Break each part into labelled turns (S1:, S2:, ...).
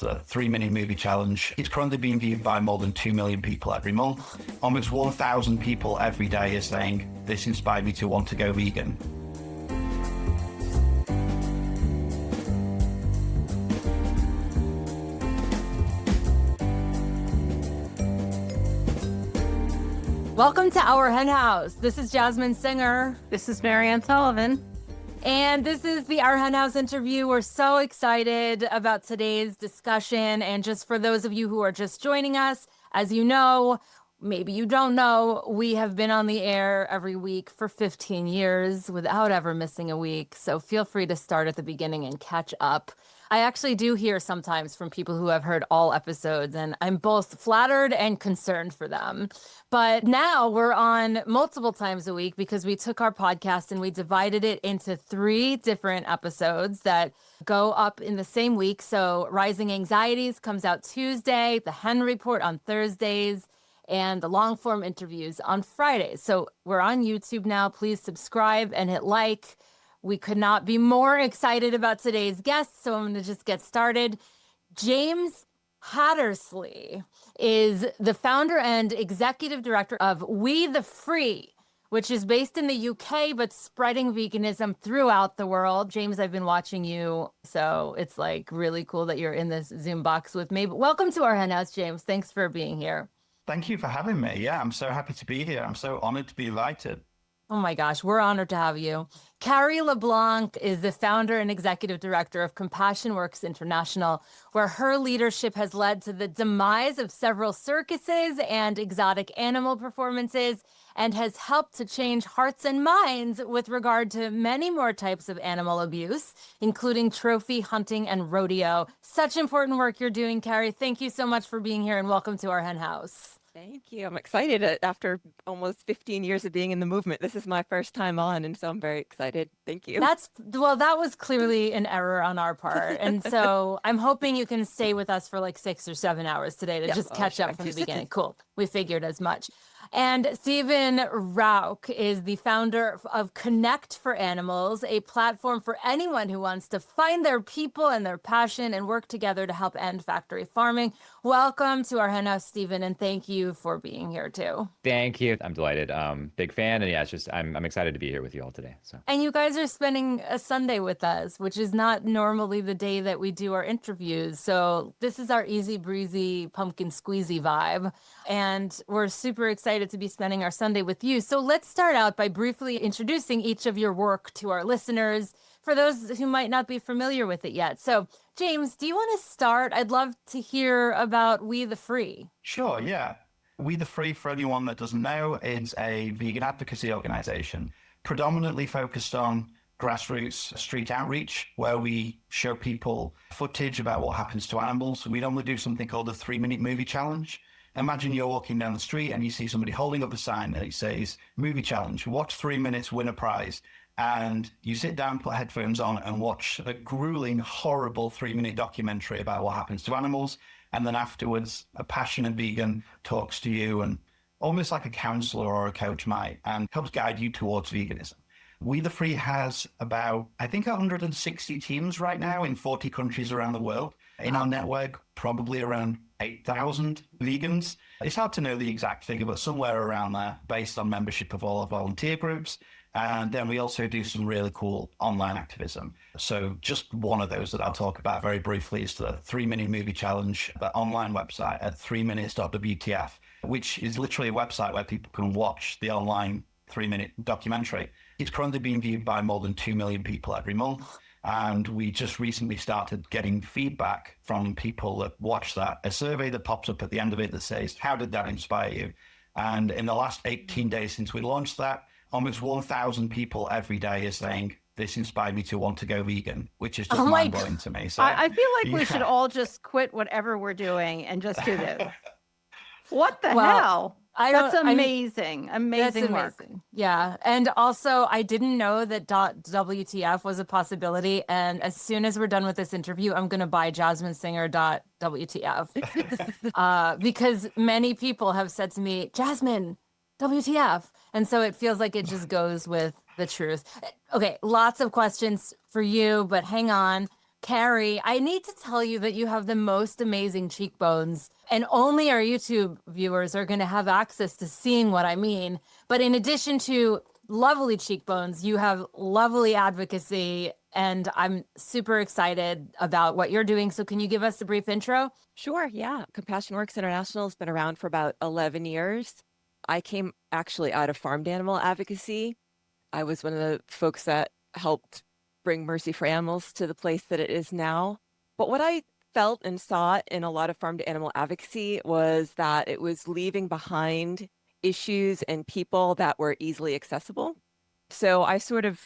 S1: The 3-minute movie challenge. It's currently being viewed by more than 2 million people every month. Almost 1,000 people every day are saying, this inspired me to want to go vegan.
S2: Welcome to Our Hen House. This is Jasmin Singer.
S3: This is Mariann Sullivan.
S2: And this is the Our Hen House interview. We're so excited about today's discussion. And just for those of you who are just joining us, as you know, maybe you don't know, we have been on the air every week for 15 years without ever missing a week. So feel free to start at the beginning and catch up. I actually do hear sometimes from people who have heard all episodes, and I'm both flattered and concerned for them. But now we're on multiple times a week because we took our podcast and we divided it into 3 different episodes that go up in the same week. So Rising Anxieties comes out Tuesday, the Hen Report on Thursdays, and the long form interviews on Fridays. So we're on YouTube now. Please subscribe and hit like. We could not be more excited about today's guest, so I'm going to just get started. James Hattersley is the founder and executive director of We the Free, which is based in the UK, but spreading veganism throughout the world. James, I've been watching you, so it's like really cool that you're in this Zoom box with me. But welcome to our Hen House, James. Thanks for being here.
S1: Thank you for having me. Yeah, I'm so happy to be here. I'm so honored to be invited.
S2: Oh my gosh, we're honored to have you. Carrie LeBlanc is the founder and executive director of CompassionWorks International, where her leadership has led to the demise of several circuses and exotic animal performances, and has helped to change hearts and minds with regard to many more types of animal abuse, including trophy hunting and rodeo. Such important work you're doing, Carrie. Thank you so much for being here and welcome to our Hen House.
S3: Thank you. I'm excited after almost 15 years of being in the movement. This is my first time on, and so I'm very excited. Thank you.
S2: That was clearly an error on our part. And so I'm hoping you can stay with us for like 6 or 7 hours today to just catch up from the beginning. Cool. We figured as much. And Stephen Rauch is the founder of Connect for Animals, a platform for anyone who wants to find their people and their passion and work together to help end factory farming. Welcome to our Hen House, Stephen, and thank you for being here too.
S4: Thank you. I'm delighted. Big fan. And yeah, it's just, I'm excited to be here with you all today. So.
S2: And you guys are spending a Sunday with us, which is not normally the day that we do our interviews. So this is our easy breezy pumpkin squeezy vibe. And we're super excited to be spending our Sunday with you. So let's start out by briefly introducing each of your work to our listeners, for those who might not be familiar with it yet. So James, do you want to start? I'd love to hear about We the Free.
S1: Sure, yeah. We the Free, for anyone that doesn't know, is a vegan advocacy organization predominantly focused on grassroots street outreach, where we show people footage about what happens to animals. We normally do something called the 3-minute movie challenge. Imagine you're walking down the street and you see somebody holding up a sign that it says, movie challenge, watch 3 minutes, win a prize. And you sit down, put headphones on and watch a grueling, horrible 3-minute documentary about what happens to animals. And then afterwards, a passionate vegan talks to you, and almost like a counselor or a coach might, and helps guide you towards veganism. We the Free has about, I think, 160 teams right now in 40 countries around the world. In our network, probably around 8,000 vegans. It's hard to know the exact figure, but somewhere around there, based on membership of all our volunteer groups. And then we also do some really cool online activism. So just one of those that I'll talk about very briefly is the 3-minute movie challenge, the online website at 3minutes.wtf, which is literally a website where people can watch the online 3-minute documentary. It's currently being viewed by more than 2 million people every month. And we just recently started getting feedback from people that watch that, a survey that pops up at the end of it that says, how did that inspire you? And in the last 18 days since we launched that, almost 1,000 people every day are saying, this inspired me to want to go vegan, which is just mind-blowing to me. So
S3: I feel like we should all just quit whatever we're doing and just do this. What the hell? That's amazing. Amazing work.
S2: Yeah. And also, I didn't know that .wtf was a possibility. And as soon as we're done with this interview, I'm going to buy jasminsinger.wtf. Because many people have said to me, Jasmin, WTF. And so it feels like it just goes with the truth. Okay, lots of questions for you, but hang on. Carrie, I need to tell you that you have the most amazing cheekbones, and only our YouTube viewers are going to have access to seeing what I mean. But in addition to lovely cheekbones, you have lovely advocacy, and I'm super excited about what you're doing. So can you give us a brief intro?
S5: Sure, yeah. CompassionWorks International has been around for about 11 years. I came actually out of farmed animal advocacy. I was one of the folks that helped bring Mercy for Animals to the place that it is now. But what I felt and saw in a lot of farmed animal advocacy was that it was leaving behind issues and people that were easily accessible. So I sort of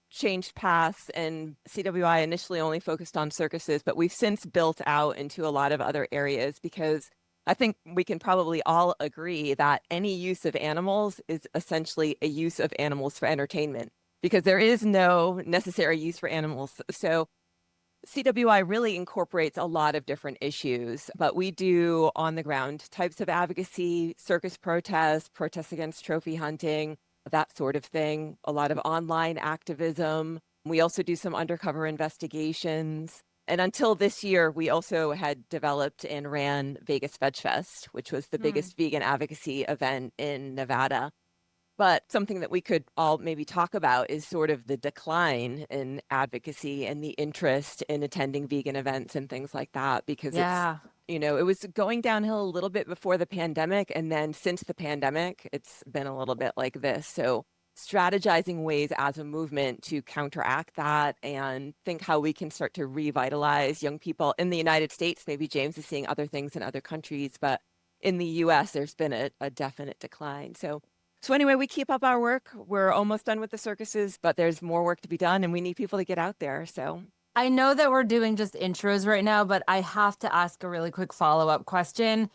S5: changed paths, and CWI initially only focused on circuses, but we've since built out into a lot of other areas because I think we can probably all agree that any use of animals is essentially a use of animals for entertainment because there is no necessary use for animals. So CWI really incorporates a lot of different issues, but we do on the ground types of advocacy, circus protests against trophy hunting, that sort of thing, a lot of online activism. We also do some undercover investigations. And until this year, we also had developed and ran Vegas Veg Fest, which was the biggest vegan advocacy event in Nevada. But something that we could all maybe talk about is sort of the decline in advocacy and the interest in attending vegan events and things like that, because it's, it was going downhill a little bit before the pandemic. And then since the pandemic, it's been a little bit like this. So strategizing ways as a movement to counteract that and think how we can start to revitalize young people in the United States. Maybe James is seeing other things in other countries, but in the US, there's been a definite decline. So anyway, we keep up our work. We're almost done with the circuses, but there's more work to be done and we need people to get out there. So
S2: I know that we're doing just intros right now, but I have to ask a really quick follow-up question.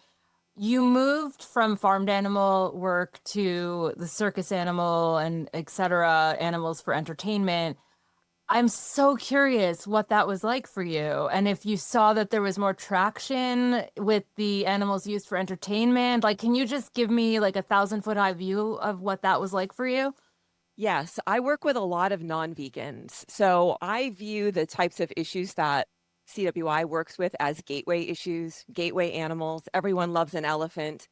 S2: You moved from farmed animal work to the circus animal and et cetera, animals for entertainment. I'm so curious what that was like for you. And if you saw that there was more traction with the animals used for entertainment, like, can you just give me like a 1,000-foot high view of what that was like for you?
S5: Yes, I work with a lot of non-vegans. So I view the types of issues that CWI works with as gateway issues, gateway animals. Everyone loves an elephant.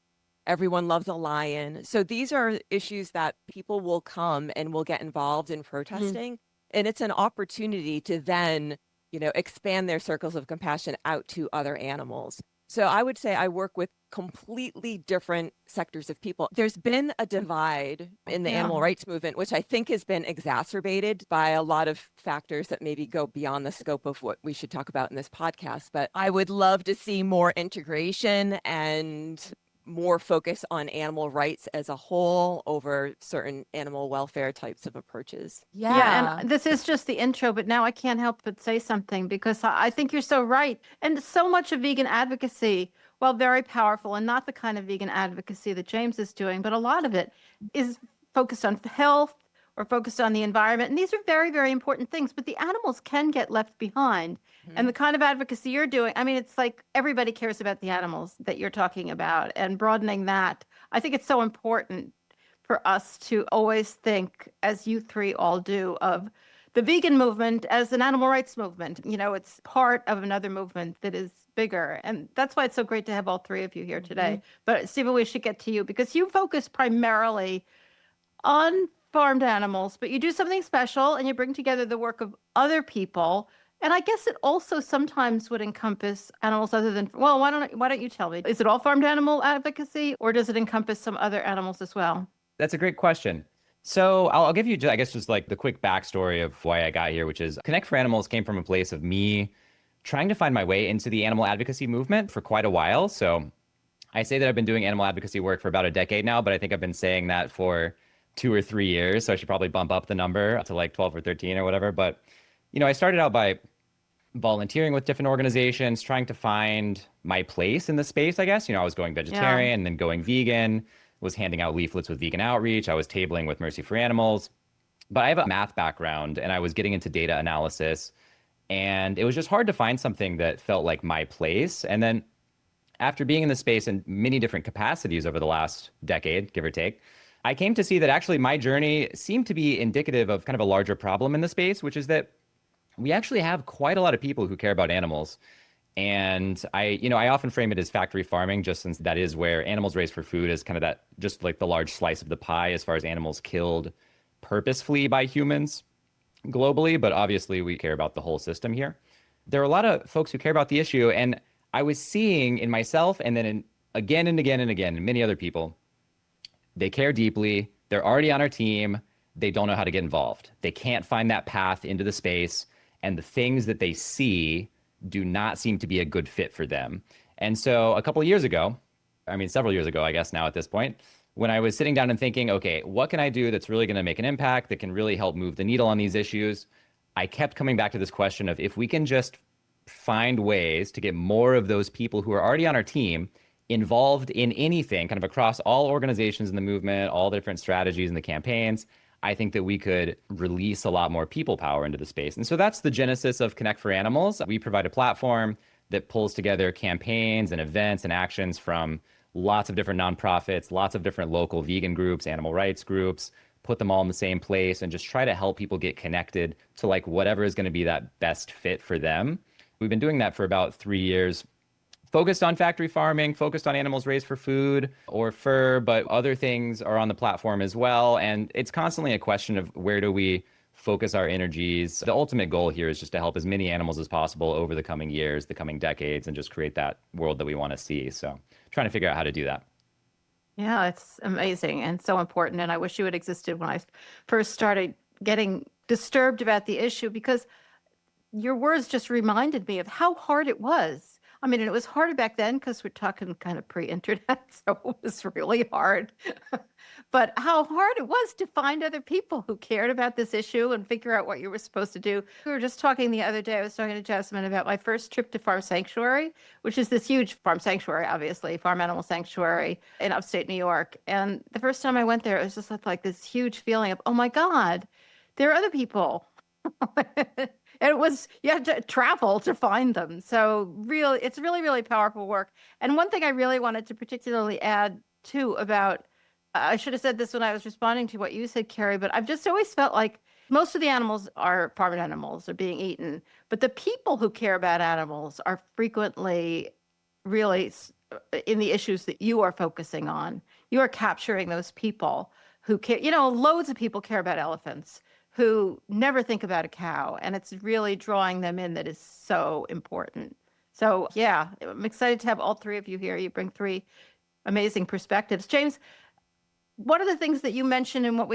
S5: Everyone loves a lion. So these are issues that people will come and will get involved in protesting. And it's an opportunity to then, expand their circles of compassion out to other animals. So I would say I work with completely different sectors of people. There's been a divide in the animal rights movement, which I think has been exacerbated by a lot of factors that maybe go beyond the scope of what we should talk about in this podcast. But I would love to see more integration and more focus on animal rights as a whole over certain animal welfare types of approaches.
S3: Yeah, and this is just the intro, but now I can't help but say something because I think you're so right. And so much of vegan advocacy, while very powerful and not the kind of vegan advocacy that James is doing, but a lot of it is focused on health or focused on the environment. And these are very, very important things, but the animals can get left behind. And the kind of advocacy you're doing, I mean, it's like everybody cares about the animals that you're talking about and broadening that. I think it's so important for us to always think, as you three all do, of the vegan movement as an animal rights movement. It's part of another movement that is bigger. And that's why it's so great to have all three of you here today. But Stephen, we should get to you because you focus primarily on farmed animals, but you do something special and you bring together the work of other people. And I guess it also sometimes would encompass animals other than, well, why don't you tell me? Is it all farmed animal advocacy or does it encompass some other animals as well?
S4: That's a great question. So I'll give you, I guess, just like the quick backstory of why I got here, which is Connect for Animals came from a place of me trying to find my way into the animal advocacy movement for quite a while. So I say that I've been doing animal advocacy work for about a decade now, but I think I've been saying that for 2 or 3 years. So I should probably bump up the number to like 12 or 13 or whatever. But, I started out by volunteering with different organizations, trying to find my place in the space, I guess. I was going vegetarian and then going vegan, was handing out leaflets with vegan outreach. I was tabling with Mercy for Animals. But I have a math background and I was getting into data analysis. And it was just hard to find something that felt like my place. And then after being in the space in many different capacities over the last decade, give or take, I came to see that actually my journey seemed to be indicative of kind of a larger problem in the space, which is that we actually have quite a lot of people who care about animals. And I often frame it as factory farming, just since that is where animals raised for food is kind of that, just like the large slice of the pie as far as animals killed purposefully by humans globally. But obviously, we care about the whole system here. There are a lot of folks who care about the issue. And I was seeing in myself and then again and again and again, in many other people, they care deeply. They're already on our team. They don't know how to get involved. They can't find that path into the space. And the things that they see do not seem to be a good fit for them. And so a couple of years ago, several years ago, I guess now at this point, when I was sitting down and thinking, okay, what can I do that's really going to make an impact, that can really help move the needle on these issues? I kept coming back to this question of if we can just find ways to get more of those people who are already on our team involved in anything, kind of across all organizations in the movement, all the different strategies and the campaigns, I think that we could release a lot more people power into the space. And so that's the genesis of Connect for Animals. We provide a platform that pulls together campaigns and events and actions from lots of different nonprofits, lots of different local vegan groups, animal rights groups, put them all in the same place and just try to help people get connected to like whatever is going to be that best fit for them. We've been doing that for about 3 years. Focused on factory farming, focused on animals raised for food or fur, but other things are on the platform as well. And it's constantly a question of where do we focus our energies. The ultimate goal here is just to help as many animals as possible over the coming years, the coming decades, and just create that world that we want to see. So trying to figure out how to do that.
S3: Yeah, it's amazing and so important. And I wish you had existed when I first started getting disturbed about the issue, because your words just reminded me of how hard it was. I mean, it was harder back then because we're talking kind of pre-internet, so it was really hard. But how hard it was to find other people who cared about this issue and figure out what you were supposed to do. We were just talking the other day, I was talking to Jasmin about my first trip to Farm Sanctuary, which is this huge farm sanctuary, obviously, farm animal sanctuary in upstate New York. And the first time I went there, it was just like this huge feeling of, oh my God, there are other people. And it was, you had to travel to find them. So really, it's really, really powerful work. And one thing I really wanted to particularly add too about, I should have said this when I was responding to what you said, Carrie, but I've just always felt like most of the animals are farm animals, are being eaten. But the people who care about animals are frequently really in the issues that you are focusing on. You are capturing those people who care. Loads of people care about elephants who never think about a cow, and it's really drawing them in that is so important. So yeah, I'm excited to have all three of you here. You bring three amazing perspectives. James, one of the things that you mentioned and what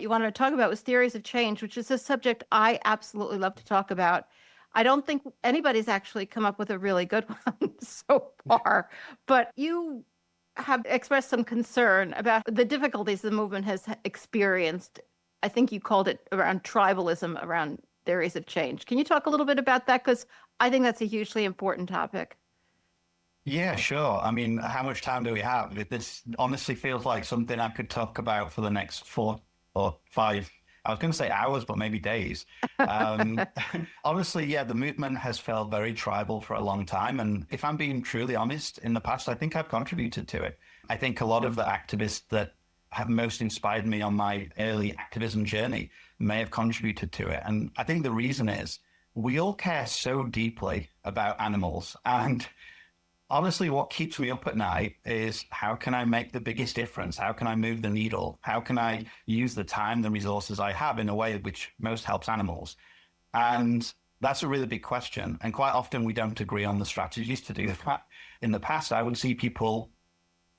S3: you wanted to talk about was theories of change, which is a subject I absolutely love to talk about. I don't think anybody's actually come up with a really good one so far, but you have expressed some concern about the difficulties the movement has experienced. I think you called it around tribalism, around theories of change. Can you talk a little bit about that? Because I think that's a hugely important topic.
S1: Yeah, sure. I mean, how much time do we have? This honestly feels like something I could talk about for the next 4 or 5, I was going to say hours, but maybe days. Honestly, yeah, the movement has felt very tribal for a long time. And if I'm being truly honest, in the past, I think I've contributed to it. I think a lot of the activists that have most inspired me on my early activism journey may have contributed to it. And I think the reason is we all care so deeply about animals. And honestly, what keeps me up at night is how can I make the biggest difference? How can I move the needle? How can I use the time, the resources I have in a way which most helps animals? And that's a really big question. And quite often we don't agree on the strategies to do that. In the past, I would see people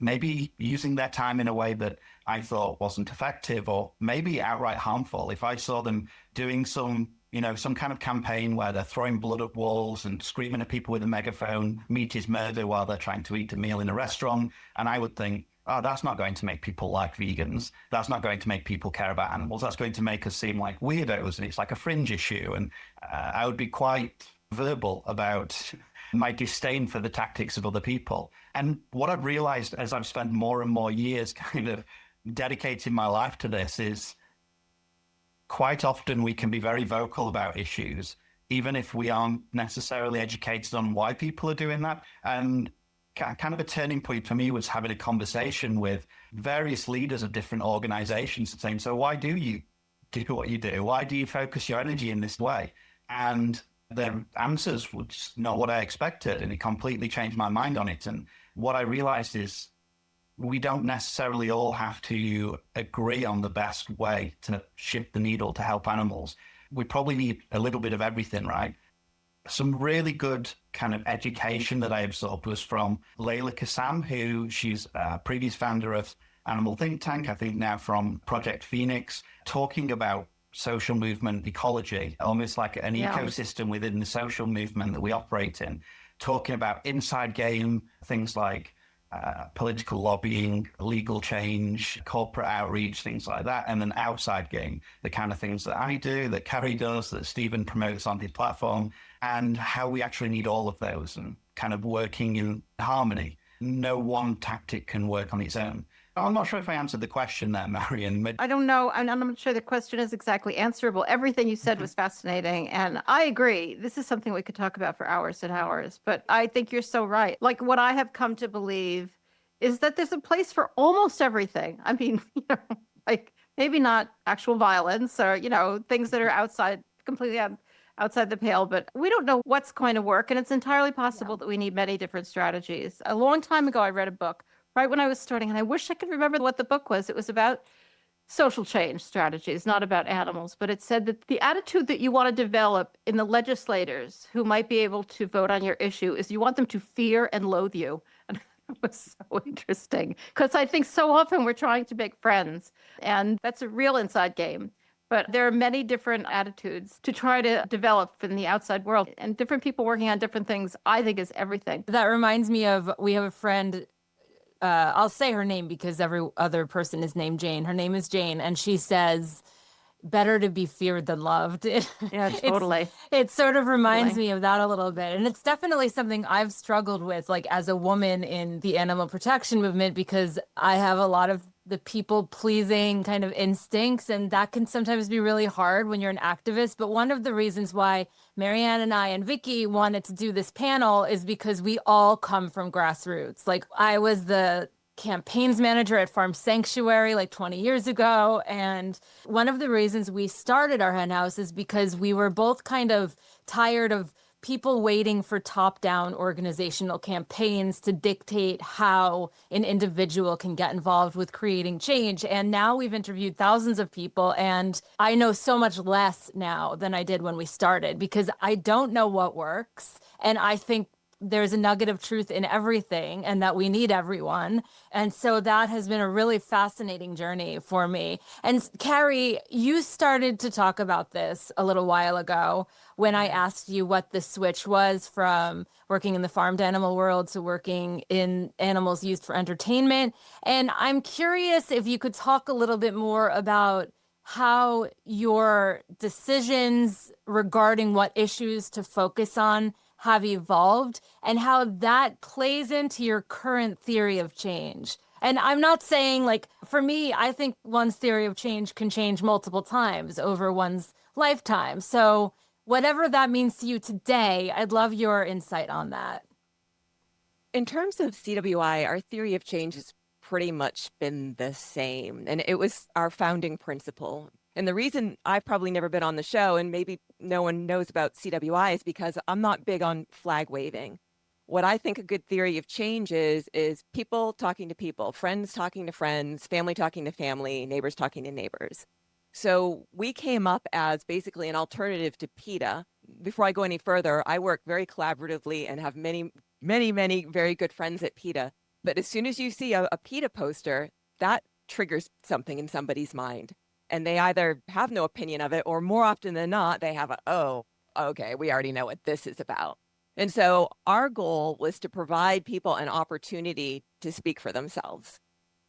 S1: maybe using their time in a way that I thought wasn't effective or maybe outright harmful. If I saw them doing some kind of campaign where they're throwing blood at walls and screaming at people with a megaphone, meat is murder, while they're trying to eat a meal in a restaurant. And I would think, oh, that's not going to make people like vegans. That's not going to make people care about animals. That's going to make us seem like weirdos. And it's like a fringe issue. And I would be quite verbal about my disdain for the tactics of other people. And what I've realized as I've spent more and more years kind of dedicating my life to this is quite often we can be very vocal about issues, even if we aren't necessarily educated on why people are doing that. And kind of a turning point for me was having a conversation with various leaders of different organizations and saying, so why do you do what you do? Why do you focus your energy in this way? And their answers were just not what I expected. And it completely changed my mind on it. And what I realized is we don't necessarily all have to agree on the best way to shift the needle to help animals. We probably need a little bit of everything, right? Some really good kind of education that I absorbed was from Layla Kassam, who she's a previous founder of Animal Think Tank, I think now from Project Phoenix, talking about social movement ecology, almost like an ecosystem within the social movement that we operate in, talking about inside game, things like political lobbying, legal change, corporate outreach, things like that, and then outside game, the kind of things that I do, that Carrie does, that Stephen promotes on his platform, and how we actually need all of those and kind of working in harmony. No one tactic can work on its own. I'm not sure if I answered the question there, Mariann.
S3: I don't know. I'm not sure the question is exactly answerable. Everything you said was fascinating. And I agree. This is something we could talk about for hours and hours. But I think you're so right. Like what I have come to believe is that there's a place for almost everything. I mean, like maybe not actual violence or, things that are completely outside the pale, but we don't know what's going to work. And it's entirely possible that we need many different strategies. A long time ago, I read a book right when I was starting, and I wish I could remember what the book was. It was about social change strategies, not about animals, but it said that the attitude that you want to develop in the legislators who might be able to vote on your issue is you want them to fear and loathe you. And it was so interesting because I think so often we're trying to make friends, and that's a real inside game. But there are many different attitudes to try to develop in the outside world, and different people working on different things, I think, is everything.
S2: That reminds me of, we have a friend, I'll say her name because every other person is named Jane. Her name is Jane, and she says, better to be feared than loved.
S3: Yeah, totally.
S2: It sort of reminds me of that a little bit. And it's definitely something I've struggled with, like as a woman in the animal protection movement, because I have a lot of the people pleasing kind of instincts, and that can sometimes be really hard when you're an activist. But one of the reasons why Mariann and I and Vicky wanted to do this panel is because we all come from grassroots. Like I was the campaigns manager at Farm Sanctuary like 20 years ago. And one of the reasons we started our hen house is because we were both kind of tired of people waiting for top-down organizational campaigns to dictate how an individual can get involved with creating change. And now we've interviewed thousands of people, and I know so much less now than I did when we started because I don't know what works. And I think there's a nugget of truth in everything and that we need everyone. And so that has been a really fascinating journey for me. And Carrie, you started to talk about this a little while ago when I asked you what the switch was from working in the farmed animal world to working in animals used for entertainment. And I'm curious if you could talk a little bit more about how your decisions regarding what issues to focus on have evolved and how that plays into your current theory of change. And I'm not saying, like, for me, I think one's theory of change can change multiple times over one's lifetime. So whatever that means to you today, I'd love your insight on that.
S5: In terms of CWI, our theory of change has pretty much been the same. And it was our founding principle. And the reason I've probably never been on the show, and maybe no one knows about CWI, is because I'm not big on flag waving. What I think a good theory of change is people talking to people, friends talking to friends, family talking to family, neighbors talking to neighbors. So we came up as basically an alternative to PETA. Before I go any further, I work very collaboratively and have many, many, many very good friends at PETA. But as soon as you see a PETA poster, that triggers something in somebody's mind. And they either have no opinion of it, or more often than not, they have oh, okay, we already know what this is about. And so our goal was to provide people an opportunity to speak for themselves.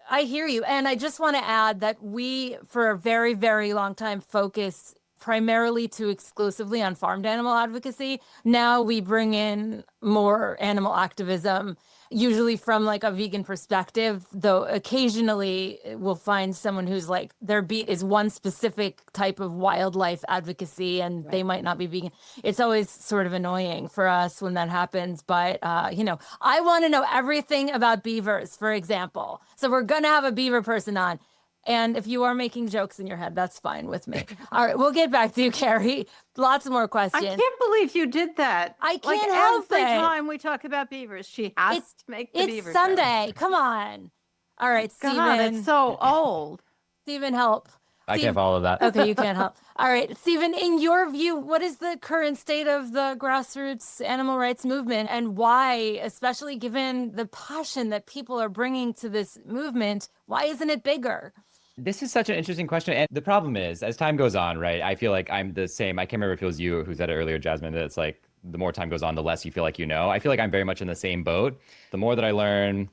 S2: I hear you. And I just want to add that we, for a very, very long time, focus primarily to exclusively on farmed animal advocacy. Now we bring in more animal activism, usually from like a vegan perspective, though occasionally we'll find someone who's like, their beat is one specific type of wildlife advocacy and they might not be vegan. It's always sort of annoying for us when that happens. But, I want to know everything about beavers, for example. So we're going to have a beaver person on. And if you are making jokes in your head, that's fine with me. All right, we'll get back to you, Carrie. Lots more
S3: I
S2: questions.
S3: can't believe you did that.
S2: I
S3: Like
S2: can't help
S3: every
S2: it.
S3: time we talk about beavers, she has
S2: It's-
S3: to make the
S2: It's
S3: beaver
S2: Sunday.
S3: joke.
S2: Come on. All right,
S3: God,
S2: Stephen.
S3: it's so old.
S2: Stephen, help.
S4: I
S2: Steve-
S4: can't follow that.
S2: Okay, you can't help. All right, Stephen, in your view, what is the current state of the grassroots animal rights movement, and why, especially given the passion that people are bringing to this movement, why isn't it bigger?
S4: This is such an interesting question. And the problem is, as time goes on, right, I feel like I'm the same. I can't remember if it was you who said it earlier, Jasmin, that it's like the more time goes on, the less you feel like you know. I feel like I'm very much in the same boat. The more that I learn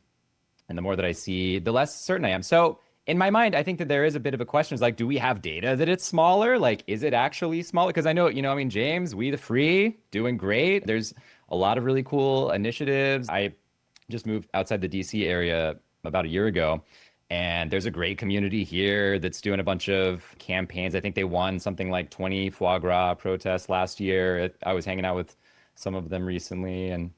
S4: and the more that I see, the less certain I am. So in my mind, I think that there is a bit of a question. Is like, do we have data that it's smaller? Like, is it actually smaller? Because I know, I mean, James, We the Free, doing great. There's a lot of really cool initiatives. I just moved outside the DC area about a year ago. And there's a great community here that's doing a bunch of campaigns. I think they won something like 20 foie gras protests last year. I was hanging out with some of them recently. And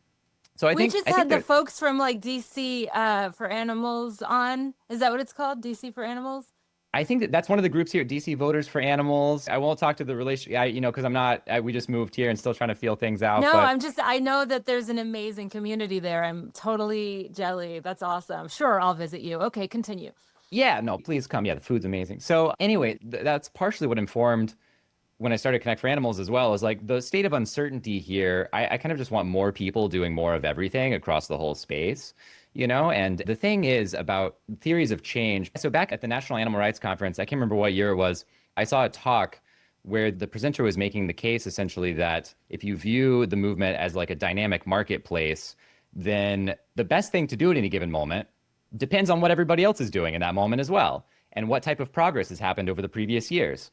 S4: so I
S2: We
S4: think
S2: just
S4: I
S2: had
S4: think
S2: the
S4: there-
S2: folks from like DC for Animals on. Is that what it's called? DC for Animals?
S4: I think that's one of the groups here, DC Voters for Animals. I won't talk to the relation, because I'm not, we just moved here and still trying to feel things out.
S2: No,
S4: but
S2: I know that there's an amazing community there. I'm totally jelly. That's awesome. Sure, I'll visit you. Okay, continue.
S4: yeah, no, please come. Yeah, the food's amazing. So anyway, that's partially what informed when I started Connect for Animals as well, is like the state of uncertainty here. I kind of just want more people doing more of everything across the whole space, And the thing is about theories of change. So back at the National Animal Rights Conference, I can't remember what year it was, I saw a talk where the presenter was making the case essentially that if you view the movement as like a dynamic marketplace, then the best thing to do at any given moment depends on what everybody else is doing in that moment as well, and what type of progress has happened over the previous years.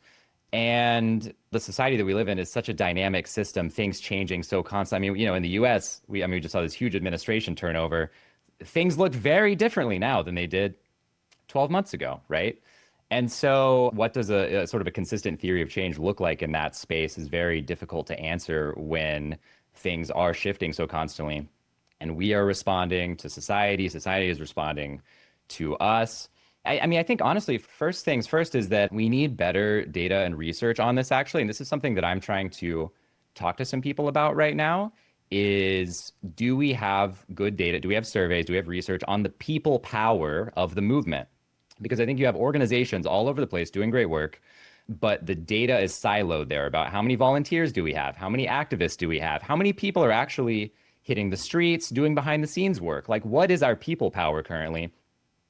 S4: And the society that we live in is such a dynamic system, things changing so constantly. I mean, in the US, we just saw this huge administration turnover. Things look very differently now than they did 12 months ago, right? And so what does a sort of a consistent theory of change look like in that space is very difficult to answer when things are shifting so constantly. And we are responding to society is responding to us. I think honestly, first things first is that we need better data and research on this actually. And this is something that I'm trying to talk to some people about right now, is do we have good data? Do we have surveys? Do we have research on the people power of the movement? Because I think you have organizations all over the place doing great work, but the data is siloed there about how many volunteers do we have? How many activists do we have? How many people are actually hitting the streets, doing behind the scenes work? Like, what is our people power currently?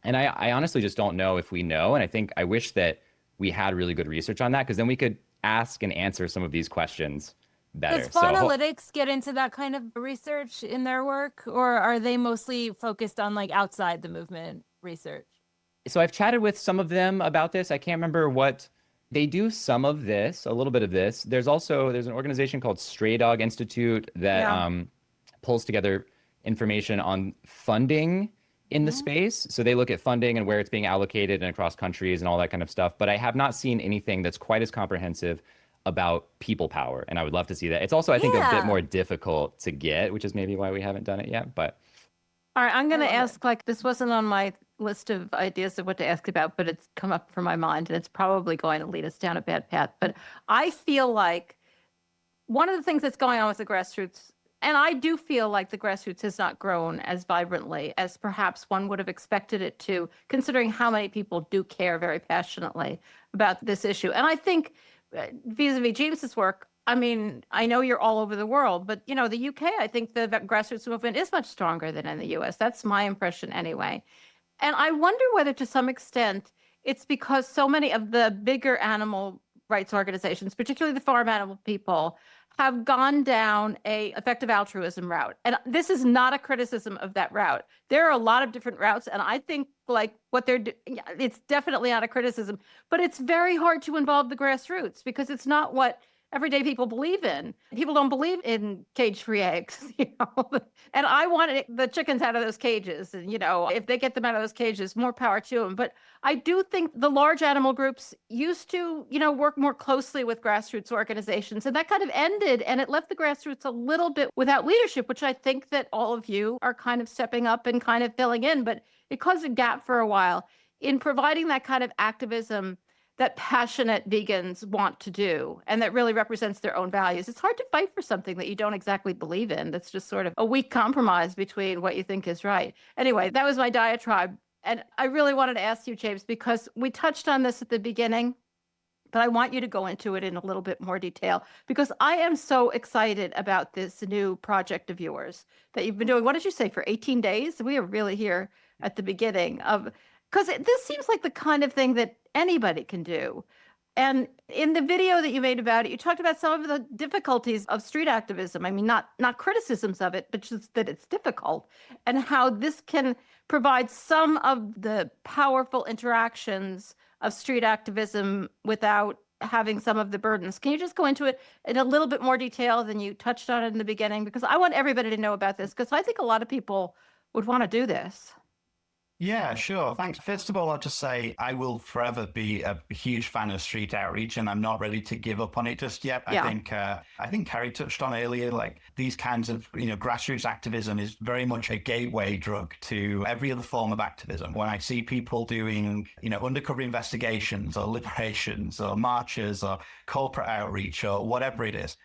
S4: And I honestly just don't know if we know. And I wish that we had really good research on that, because then we could ask and answer some of these questions better.
S2: Does Faunalytics get into that kind of research in their work, or are they mostly focused on like outside the movement research?
S4: So I've chatted with some of them about this. I can't remember what they do. Some of this, a little bit of this. There's an organization called Stray Dog Institute that pulls together information on funding in the space. So they look at funding and where it's being allocated and across countries and all that kind of stuff. But I have not seen anything that's quite as comprehensive about people power. And I would love to see that. It's also, I think, a bit more difficult to get, which is maybe why we haven't done it yet. But
S3: All right, I'm going to ask, like, this wasn't on my list of ideas of what to ask about, but it's come up from my mind, and it's probably going to lead us down a bad path. But I feel like one of the things that's going on with the grassroots, and I do feel like the grassroots has not grown as vibrantly as perhaps one would have expected it to, considering how many people do care very passionately about this issue. And I think vis-a-vis James's work, I mean, I know you're all over the world, but, the UK, I think the grassroots movement is much stronger than in the US. That's my impression anyway. And I wonder whether to some extent it's because so many of the bigger animal rights organizations, particularly the farm animal people, have gone down a effective altruism route. And this is not a criticism of that route. There are a lot of different routes. And I think like what they're doing, it's definitely not a criticism, but it's very hard to involve the grassroots because it's not what everyday people believe in. People don't believe in cage-free eggs, And I want the chickens out of those cages. And, if they get them out of those cages, more power to them. But I do think the large animal groups used to, work more closely with grassroots organizations. And that kind of ended, and it left the grassroots a little bit without leadership, which I think that all of you are kind of stepping up and kind of filling in. But it caused a gap for a while. in providing that kind of activism that passionate vegans want to do and that really represents their own values. It's hard to fight for something that you don't exactly believe in. That's just sort of a weak compromise between what you think is right. Anyway, that was my diatribe. And I really wanted to ask you, James, because we touched on this at the beginning, but I want you to go into it in a little bit more detail because I am so excited about this new project of yours that you've been doing. What did you say, for 18 days? We are really here at the beginning of, because this seems like the kind of thing that anybody can do. And in the video that you made about it, you talked about some of the difficulties of street activism. I mean, not criticisms of it, but just that it's difficult and how this can provide some of the powerful interactions of street activism without having some of the burdens. Can you just go into it in a little bit more detail than you touched on it in the beginning? Because I want everybody to know about this, because I think a lot of people would want to do this.
S1: Yeah, sure. Thanks. First of all, I'll just say I will forever be a huge fan of street outreach, and I'm not ready to give up on it just yet.
S3: Yeah.
S1: I think Carrie touched on earlier, like these kinds of, grassroots activism is very much a gateway drug to every other form of activism. When I see people doing, undercover investigations or liberations or marches or corporate outreach or whatever it is,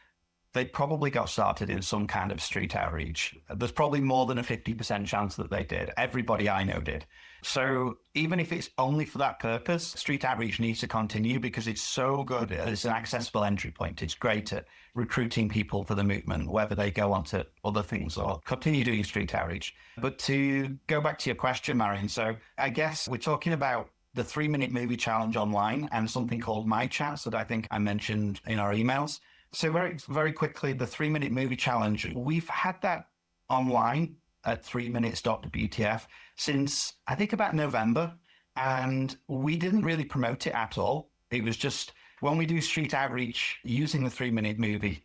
S1: they probably got started in some kind of street outreach. There's probably more than a 50% chance that they did. Everybody I know did. So even if it's only for that purpose, street outreach needs to continue because it's so good. It's an accessible entry point. It's great at recruiting people for the movement, whether they go on to other things or continue doing street outreach. But to go back to your question, Mariann, so I guess we're talking about the 3-minute movie challenge online and something called My Chats that I think I mentioned in our emails. So very, very quickly, the 3-minute movie challenge, we've had that online at 3minutes.wtf since I think about November, and we didn't really promote it at all. It was just when we do street outreach using the 3-minute movie,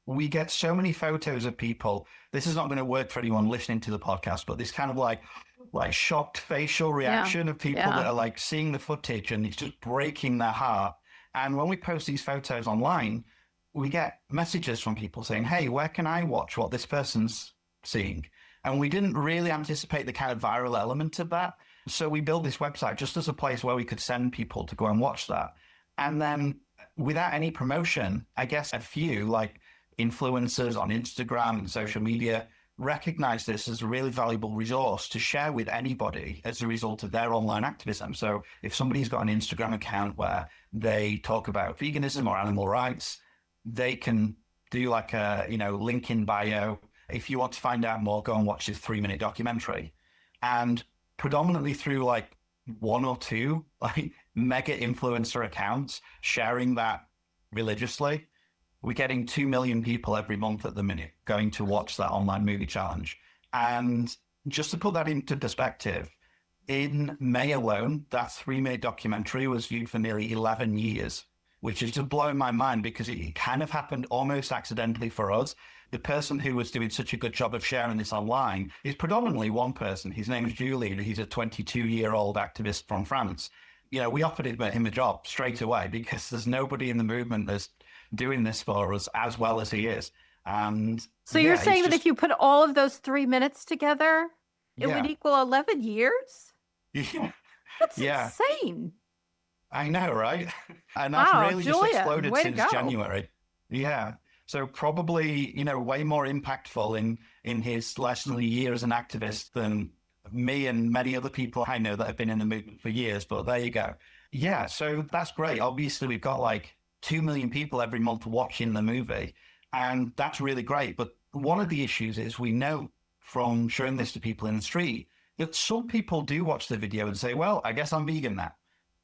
S1: we get so many photos of people. This is not going to work for anyone listening to the podcast, but this kind of like shocked facial reaction of people that are like seeing the footage and it's just breaking their heart. And when we post these photos online, we get messages from people saying, hey, where can I watch what this person's seeing? And we didn't really anticipate the kind of viral element of that. So we built this website just as a place where we could send people to go and watch that. And then without any promotion, I guess a few like influencers on Instagram and social media recognize this as a really valuable resource to share with anybody as a result of their online activism. So if somebody's got an Instagram account where they talk about veganism or animal rights, they can do like a, link in bio. If you want to find out more, go and watch this 3-minute documentary. And predominantly through like 1 or 2 like mega influencer accounts sharing that religiously, we're getting 2 million people every month at the minute going to watch that online movie challenge. And just to put that into perspective, in May alone, that 3-minute documentary was viewed for nearly 11 years. Which is just blowing my mind because it kind of happened almost accidentally for us. The person who was doing such a good job of sharing this online is predominantly one person. His name is Julian. He's a 22-year-old activist from France. We offered him a job straight away because there's nobody in the movement that's doing this for us as well as he is. And
S3: so you're saying that if you put all of those 3 minutes together, it would equal 11 years?
S1: Yeah.
S3: That's insane.
S1: I know, right? And that's really
S3: Julia,
S1: just exploded since
S3: go.
S1: January. Yeah. So probably, way more impactful in his less than a year as an activist than me and many other people I know that have been in the movement for years. But there you go. Yeah. So that's great. Obviously, we've got like 2 million people every month watching the movie. And that's really great. But one of the issues is we know from showing this to people in the street that some people do watch the video and say, well, I guess I'm vegan now.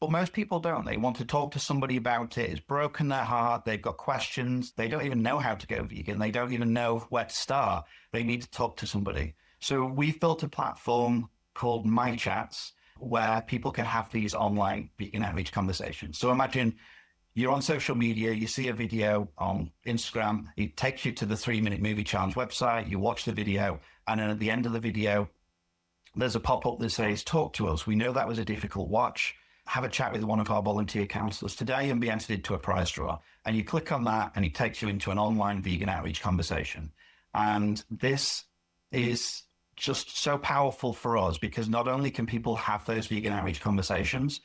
S1: But most people don't. They want to talk to somebody about it. It's broken their heart. They've got questions. They don't even know how to go vegan. They don't even know where to start. They need to talk to somebody. So we've built a platform called My Chats where people can have these online vegan outreach conversations. So imagine you're on social media, you see a video on Instagram, it takes you to the 3-minute movie challenge website, you watch the video, and then at the end of the video, there's a pop-up that says, talk to us. We know that was a difficult watch. Have a chat with one of our volunteer counselors today and be entered into a prize draw. And you click on that and it takes you into an online vegan outreach conversation. And this is just so powerful for us because not only can people have those vegan outreach conversations,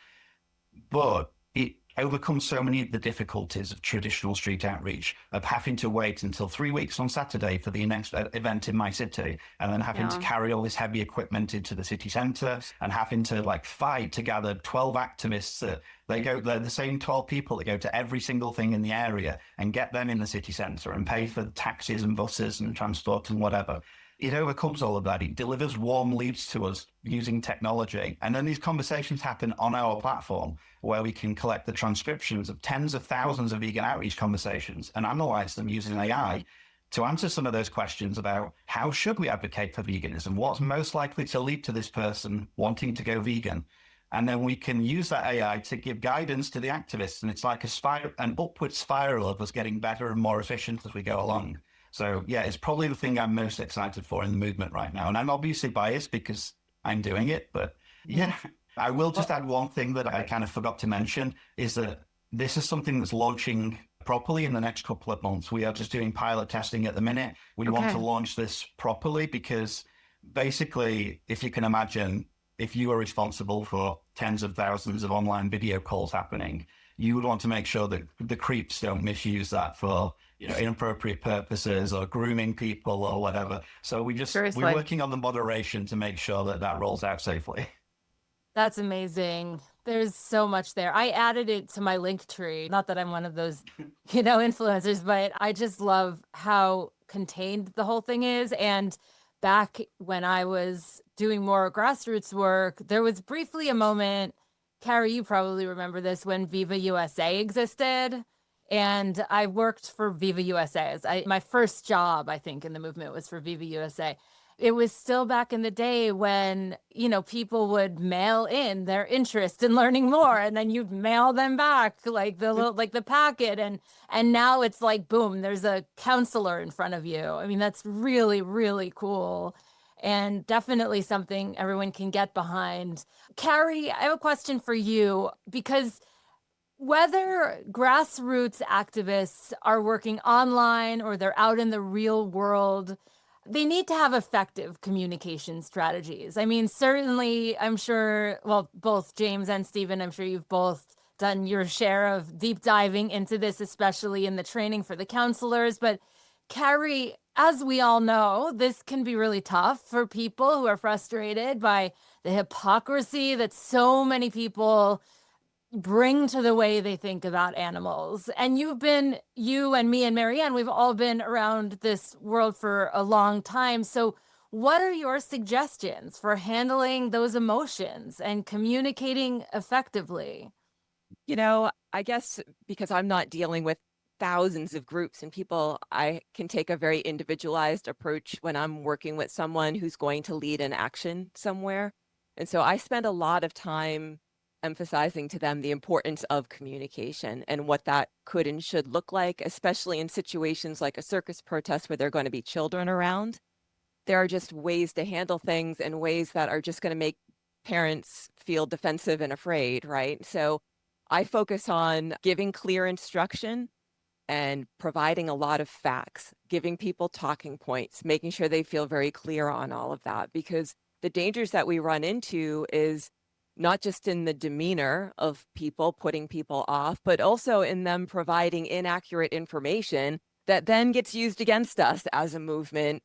S1: but it overcomes so many of the difficulties of traditional street outreach, of having to wait until 3 weeks on Saturday for the next event in my city, and then having to carry all this heavy equipment into the city centre, and having to like fight to gather 12 activists that they're the same 12 people that go to every single thing in the area and get them in the city centre and pay for taxis and buses and transport and whatever. It overcomes all of that. It delivers warm leads to us using technology. And then these conversations happen on our platform where we can collect the transcriptions of tens of thousands of vegan outreach conversations and analyze them using AI to answer some of those questions about how should we advocate for veganism? What's most likely to lead to this person wanting to go vegan? And then we can use that AI to give guidance to the activists. And it's like an upward spiral of us getting better and more efficient as we go along. So yeah, it's probably the thing I'm most excited for in the movement right now. And I'm obviously biased because I'm doing it, but yeah. I will just add one thing that I kind of forgot to mention is that this is something that's launching properly in the next couple of months. We are just doing pilot testing at the minute. We want to launch this properly because basically, if you can imagine, if you are responsible for tens of thousands of online video calls happening, you would want to make sure that the creeps don't misuse that for inappropriate purposes or grooming people or whatever. So we're working on the moderation to make sure that that rolls out safely.
S2: That's amazing. There's so much there. I added it to my link tree. Not that I'm one of those, influencers, but I just love how contained the whole thing is. And back when I was doing more grassroots work, there was briefly a moment, Carrie, you probably remember this, when Viva USA existed. And I worked for Viva USA. My first job, I think, in the movement was for Viva USA. It was still back in the day when, people would mail in their interest in learning more, and then you'd mail them back like the packet. And now it's like, boom, there's a counselor in front of you. I mean, that's really, really cool. And definitely something everyone can get behind. Carrie, I have a question for you, because whether grassroots activists are working online or they're out in the real world, they need to have effective communication strategies. I mean, certainly, I'm sure, well, both James and Stephen, I'm sure you've both done your share of deep diving into this, especially in the training for the counselors. But Carrie, as we all know, this can be really tough for people who are frustrated by the hypocrisy that so many people bring to the way they think about animals. And you and me and Mariann, we've all been around this world for a long time. So what are your suggestions for handling those emotions and communicating effectively?
S5: I guess because I'm not dealing with thousands of groups and people, I can take a very individualized approach when I'm working with someone who's going to lead an action somewhere. And so I spend a lot of time emphasizing to them the importance of communication and what that could and should look like, especially in situations like a circus protest where there are going to be children around. There are just ways to handle things and ways that are just going to make parents feel defensive and afraid, right? So I focus on giving clear instruction and providing a lot of facts, giving people talking points, making sure they feel very clear on all of that, because the dangers that we run into is not just in the demeanor of people, putting people off, but also in them providing inaccurate information that then gets used against us as a movement.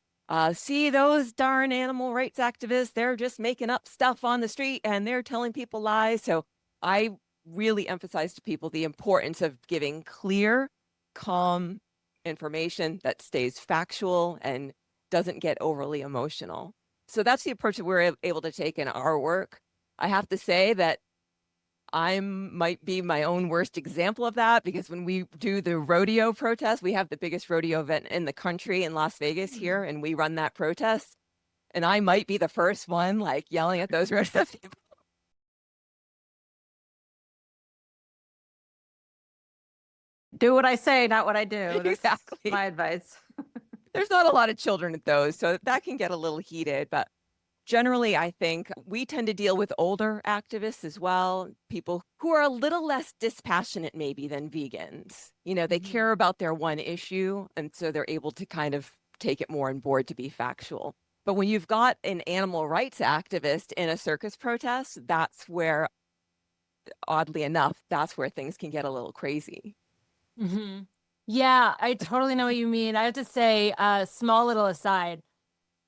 S5: See those darn animal rights activists, they're just making up stuff on the street and they're telling people lies. So I really emphasize to people the importance of giving clear, calm information that stays factual and doesn't get overly emotional. So that's the approach that we're able to take in our work. I have to say that I might be my own worst example of that, because when we do the rodeo protest, we have the biggest rodeo event in the country in Las Vegas here, and we run that protest. And I might be the first one yelling at those rodeo people.
S3: Do what I say, not what I do.
S5: Exactly.
S3: That's my advice.
S5: There's not a lot of children at those, so that can get a little heated, but generally, I think we tend to deal with older activists as well, people who are a little less dispassionate maybe than vegans. They care about their one issue, and so they're able to kind of take it more on board to be factual. But when you've got an animal rights activist in a circus protest, that's where, oddly enough, that's where things can get a little crazy.
S2: Hmm. Yeah, I totally know what you mean. I have to say, small little aside,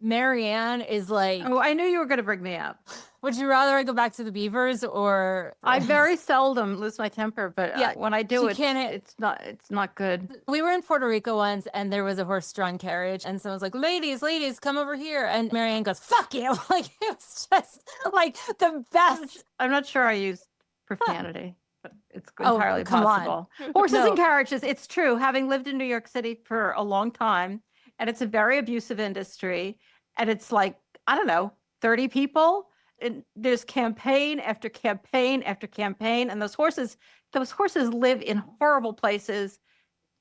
S2: Mariann is like,
S3: Oh, I knew you were going to bring me up.
S2: would you rather I go back to the beavers or
S3: I very seldom lose my temper, but
S2: Yeah,
S3: when I do,
S2: she can't-
S3: it's not good.
S2: We were in Puerto Rico once and there was a horse-drawn carriage and someone was like, ladies, come over here. And Mariann goes, fuck you. Like, it was just like the best.
S3: I'm not sure I use profanity, but it's
S2: Oh,
S3: entirely
S2: come on.
S3: possible. Horses
S2: No.
S3: and carriages, it's true. Having lived in New York City for a long time, and it's a very abusive industry, and it's like, I don't know, 30 people. And there's campaign after campaign after campaign, and those horses live in horrible places,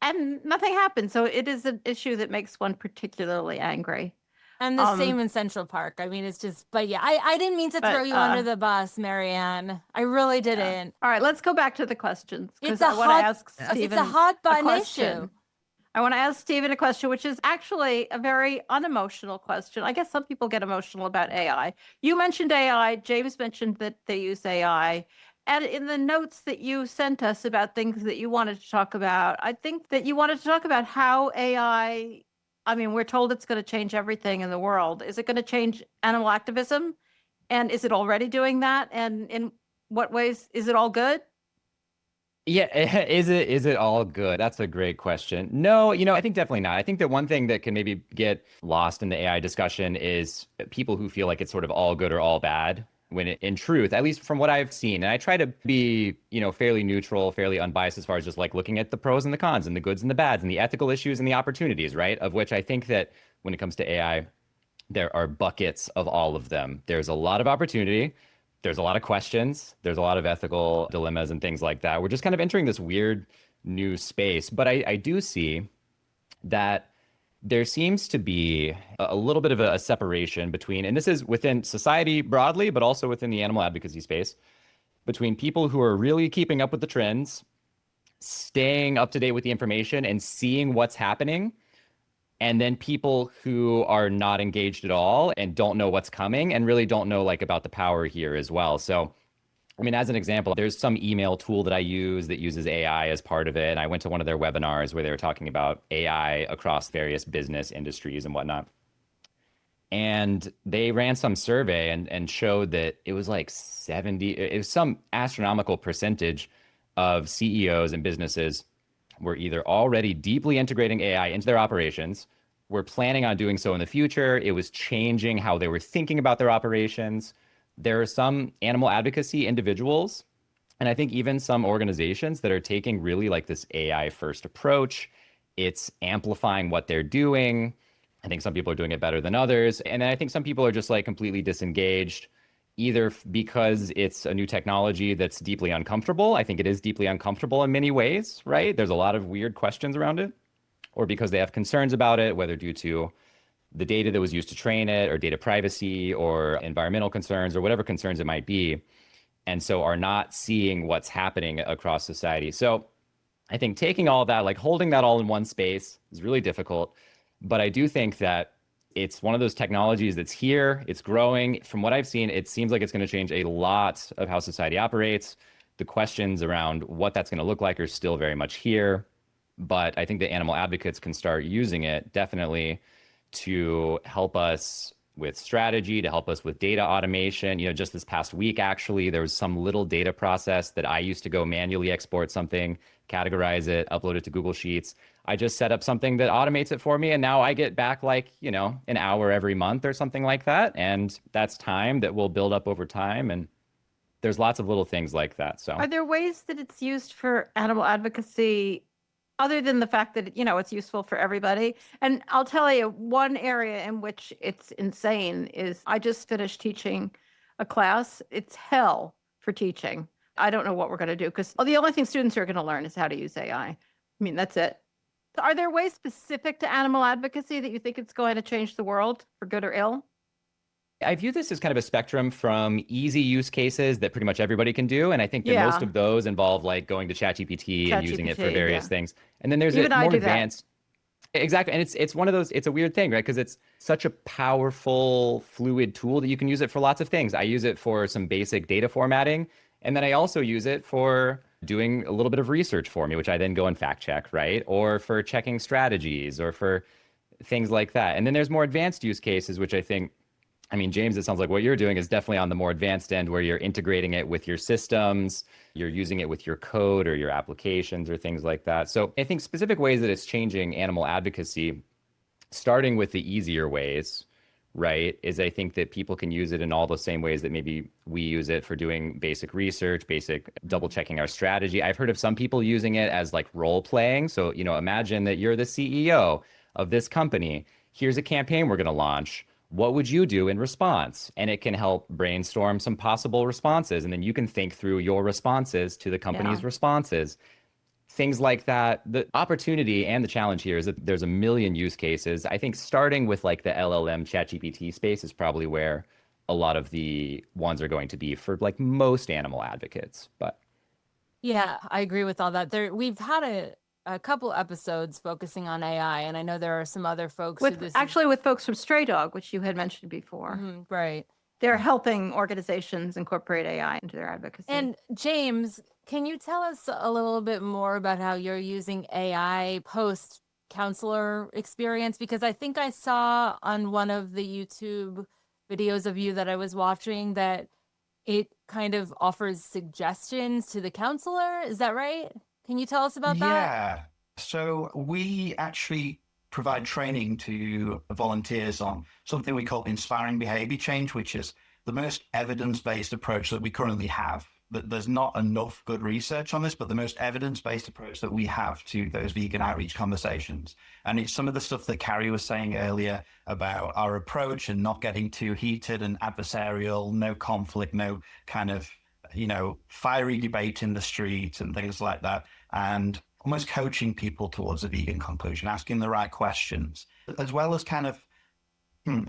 S3: and nothing happens. So it is an issue that makes one particularly angry.
S2: And the same in Central Park. I mean, it's just, but yeah, I didn't mean to
S3: But,
S2: throw you under the bus, Mariann. I really didn't.
S3: All right, let's go back to the questions,
S2: It's
S3: because
S2: a
S3: I want to
S2: hot,
S3: ask
S2: it's
S3: Stephen
S2: a hot button
S3: question.
S2: issue.
S3: I want to ask Stephen a question, which is actually a very unemotional question. I guess some people get emotional about AI. You mentioned AI. James mentioned that they use AI. And in the notes that you sent us about things that you wanted to talk about, I think that you wanted to talk about how AI, I mean, we're told it's going to change everything in the world. Is it going to change animal activism? And is it already doing that? And in what ways is it all good?
S4: Yeah, is it all good? That's a great question. No, I think definitely not. I think that one thing that can maybe get lost in the AI discussion is people who feel like it's sort of all good or all bad, when in truth, at least from what I've seen, and I try to be, fairly neutral, fairly unbiased as far as just like looking at the pros and the cons and the goods and the bads and the ethical issues and the opportunities, right? Of which I think that when it comes to AI, there are buckets of all of them. There's a lot of opportunity. There's a lot of questions. There's a lot of ethical dilemmas and things like that. We're just kind of entering this weird new space. But I do see that there seems to be a little bit of a separation between, and this is within society broadly, but also within the animal advocacy space, between people who are really keeping up with the trends, staying up to date with the information and seeing what's happening, and then people who are not engaged at all and don't know what's coming and really don't know like about the power here as well. So, I mean, as an example, there's some email tool that I use that uses AI as part of it. And I went to one of their webinars where they were talking about AI across various business industries and whatnot. And they ran some survey and showed that it was like it was some astronomical percentage of CEOs and businesses were either already deeply integrating AI into their operations, were planning on doing so in the future. It was changing how they were thinking about their operations. There are some animal advocacy individuals, and I think even some organizations that are taking really like this AI first approach. It's amplifying what they're doing. I think some people are doing it better than others. And then I think some people are just like completely disengaged, either because it's a new technology that's deeply uncomfortable. I think it is deeply uncomfortable in many ways, right? There's a lot of weird questions around it, or because they have concerns about it, whether due to the data that was used to train it or data privacy or environmental concerns or whatever concerns it might be. And so are not seeing what's happening across society. So I think taking all that, like holding that all in one space is really difficult. But I do think that it's one of those technologies that's here, it's growing. From what I've seen, it seems like it's going to change a lot of how society operates. The questions around what that's going to look like are still very much here. But I think that animal advocates can start using it definitely to help us with strategy, to help us with data automation. Just this past week, actually, there was some little data process that I used to go manually export something, categorize it, upload it to Google Sheets. I just set up something that automates it for me. And now I get back like, an hour every month or something like that. And that's time that will build up over time. And there's lots of little things like that. So
S3: Are there ways that it's used for animal advocacy other than the fact that, it's useful for everybody? And I'll tell you, one area in which it's insane is I just finished teaching a class. It's hell for teaching. I don't know what we're going to do because the only thing students are going to learn is how to use AI. I mean, that's it. Are there ways specific to animal advocacy that you think it's going to change the world for good or ill?
S4: I view this as kind of a spectrum from easy use cases that pretty much everybody can do. And I think that most of those involve like going to ChatGPT and using it for various things. And then there's
S3: Even
S4: a
S3: I
S4: more
S3: do that.
S4: advanced. Exactly. And it's one of those, it's a weird thing, right? Because it's such a powerful, fluid tool that you can use it for lots of things. I use it for some basic data formatting. And then I also use it for doing a little bit of research for me, which I then go and fact check, right? Or for checking strategies or for things like that. And then there's more advanced use cases, which I think, I mean, James, it sounds like what you're doing is definitely on the more advanced end where you're integrating it with your systems, you're using it with your code or your applications or things like that. So I think specific ways that it's changing animal advocacy, starting with the easier ways, right, is I think that people can use it in all the same ways that maybe we use it for doing basic research, basic double checking our strategy. I've heard of some people using it as like role playing. So, imagine that you're the CEO of this company. Here's a campaign we're going to launch. What would you do in response? And it can help brainstorm some possible responses. And then you can think through your responses to the company's responses. Things like that. The opportunity and the challenge here is that there's a million use cases. I think starting with like the LLM ChatGPT space is probably where a lot of the ones are going to be for like most animal advocates. But
S2: Yeah, I agree with all that. We've had a couple episodes focusing on AI, and I know there are some other folks who
S3: With folks from Stray Dog, which you had mentioned before.
S2: right.
S3: They're helping organizations incorporate AI into their advocacy.
S2: And James, can you tell us a little bit more about how you're using AI post counselor experience? Because I think I saw on one of the YouTube videos of you that I was watching that it kind of offers suggestions to the counselor. Is that right? Can you tell us about that?
S1: Yeah. So we actually provide training to volunteers on something we call inspiring behavior change, which is the most evidence-based approach that we currently have. There's not enough good research on this, but the most evidence-based approach that we have to those vegan outreach conversations. And it's some of the stuff that Carrie was saying earlier about our approach and not getting too heated and adversarial, no conflict, no kind of, fiery debate in the street and things like that. And almost coaching people towards a vegan conclusion, asking the right questions, as well as kind of,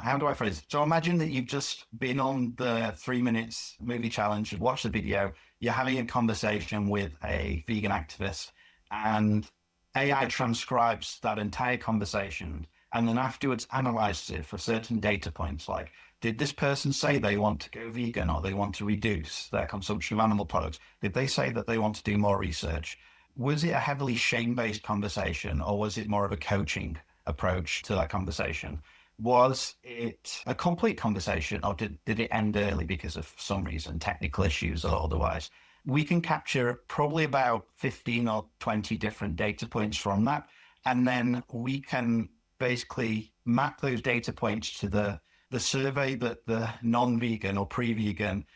S1: how do I phrase it? So imagine that you've just been on the 3 minutes movie challenge, watched the video, you're having a conversation with a vegan activist, and AI transcribes that entire conversation and then afterwards analyzes it for certain data points like, did this person say they want to go vegan or they want to reduce their consumption of animal products? Did they say that they want to do more research? Was it a heavily shame-based conversation or was it more of a coaching approach to that conversation? Was it a complete conversation or did it end early because of some reason, technical issues or otherwise? We can capture probably about 15 or 20 different data points from that. And then we can basically map those data points to the survey that the non-vegan or pre-vegan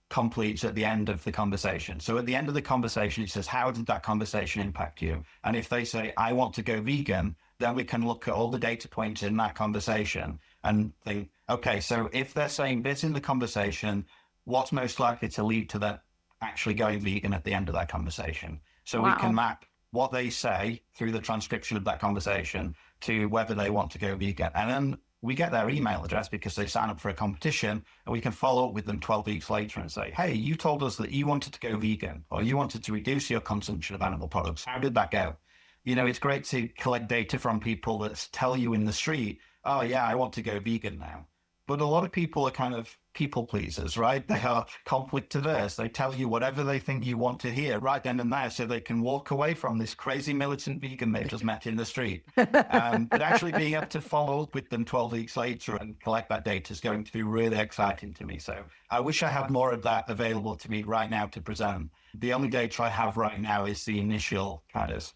S1: completes at the end of the conversation. So at the end of the conversation, it says, how did that conversation impact you? And if they say, I want to go vegan, then we can look at all the data points in that conversation and think, okay, so if they're saying this in the conversation, what's most likely to lead to that actually going vegan at the end of that conversation? So we can map what they say through the transcription of that conversation to whether they want to go vegan. And then we get their email address because they sign up for a competition, and we can follow up with them 12 weeks later and say, hey, you told us that you wanted to go vegan or you wanted to reduce your consumption of animal products. How did that go? It's great to collect data from people that tell you in the street, oh yeah, I want to go vegan now. But a lot of people are kind of people pleasers, right? They are conflict averse. They tell you whatever they think you want to hear right then and there so they can walk away from this crazy militant vegan they've just met in the street. But actually being able to follow up with them 12 weeks later and collect that data is going to be really exciting to me. So I wish I had more of that available to me right now to present. The only data I have right now is the initial kind of,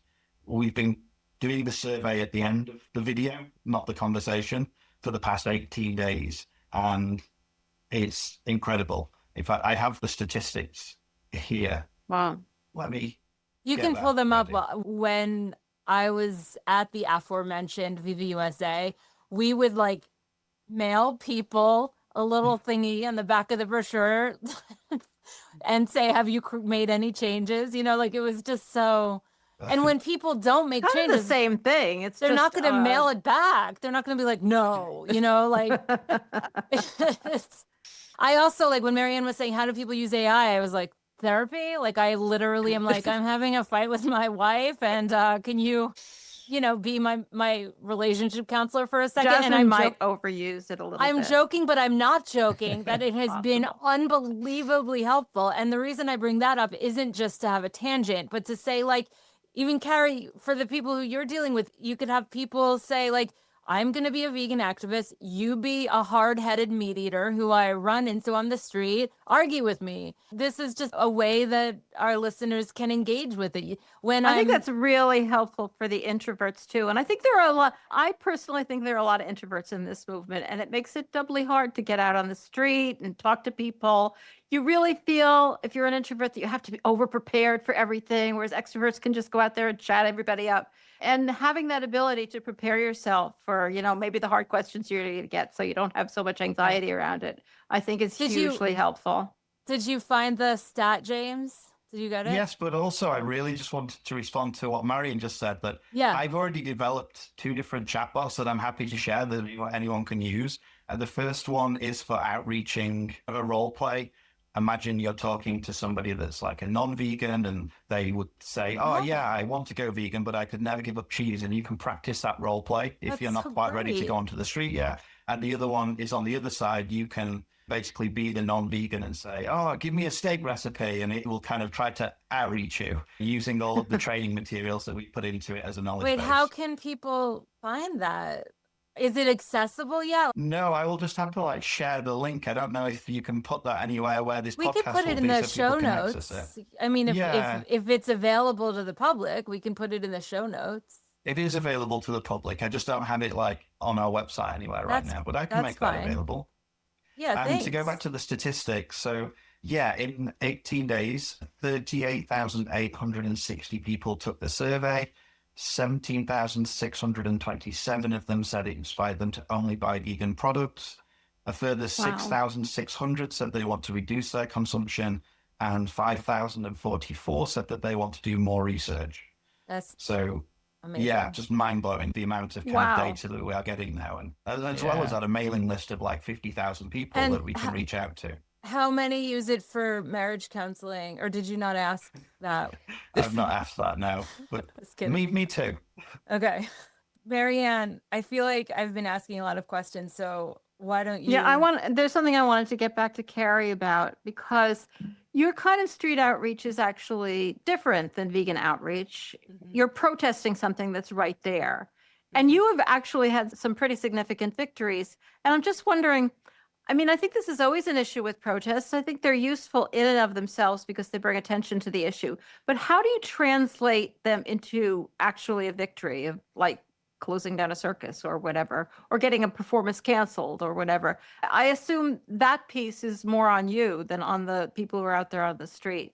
S1: we've been doing the survey at the end of the video, not the conversation, for the past 18 days. And it's incredible. In fact, I have the statistics here.
S3: Wow.
S1: Let me.
S2: You
S1: get
S2: can
S1: that
S2: pull them
S1: ready.
S2: up. When I was at the aforementioned Viva USA, we would mail people a little thingy on the back of the brochure and say, have you made any changes? It was just so. And when people don't make
S3: Kind of
S2: changes,
S3: the same thing.
S2: they're not going to mail it back. They're not going to be like, no, I also when Mariann was saying, how do people use AI? I was like, therapy? I literally am I'm having a fight with my wife and can you be my relationship counselor for a second,
S3: Jasmin
S2: and
S3: might overuse it a little
S2: I'm
S3: bit.
S2: joking, but I'm not joking that it has been
S3: Possible.
S2: unbelievably helpful. And the reason I bring that up isn't just to have a tangent, but to say, like, even Carrie, for the people who you're dealing with, you could have people say, like, I'm going to be a vegan activist. You be a hard-headed meat eater who I run into on the street. Argue with me. This is just a way that our listeners can engage with it.
S3: I think that's really helpful for the introverts too. And I think I personally think there are a lot of introverts in this movement, and it makes it doubly hard to get out on the street and talk to people. You really feel, if you're an introvert, that you have to be over prepared for everything, whereas extroverts can just go out there and chat everybody up. And having that ability to prepare yourself for, maybe the hard questions you're going to get, so you don't have so much anxiety around it, I think is hugely helpful.
S2: Did you find the stat, James? Did you get it?
S1: Yes, but also I really just wanted to respond to what Mariann just said, that I've already developed 2 different chatbots that I'm happy to share that anyone can use. The first one is for outreaching a role play. Imagine you're talking to somebody that's like a non-vegan, and they would say, I want to go vegan, but I could never give up cheese. And you can practice that role play if you're not quite ready to go onto the street yet. And the other one is on the other side. You can basically be the non-vegan and say, give me a steak recipe. And it will kind of try to outreach you using all of the training materials that we put into it as a knowledge base.
S2: How can people find that? Is it accessible yet?
S1: No, I will just have to share the link. I don't know if you can put that anywhere where this podcast will be.
S2: We could put it in the show notes. I mean, if it's available to the public, we can put it in the show notes.
S1: It is available to the public. I just don't have it on our website anywhere right now, but I can make that available.
S2: Yeah, thanks.
S1: To go back to the statistics, so in 18 days, 38,860 people took the survey. 17,627 of them said it inspired them to only buy vegan products. A further 6,600 said they want to reduce their consumption, and 5,044 said that they want to do more research.
S2: That's
S1: amazing. Just mind-blowing the amount of kind of data that we are getting now. And as well as that, a mailing list of 50,000 people that we can reach out to.
S2: How many use it for marriage counseling? Or did you not ask that?
S1: I've not asked that, no. But me too.
S2: Okay. Mariann, I feel like I've been asking a lot of questions, so why don't you?
S3: Yeah, there's something I wanted to get back to Carrie about, because your kind of street outreach is actually different than vegan outreach. Mm-hmm. You're protesting something that's right there. Mm-hmm. And you have actually had some pretty significant victories. And I'm just wondering, I think this is always an issue with protests. I think they're useful in and of themselves because they bring attention to the issue. But how do you translate them into actually a victory of closing down a circus or whatever, or getting a performance canceled or whatever? I assume that piece is more on you than on the people who are out there on the street.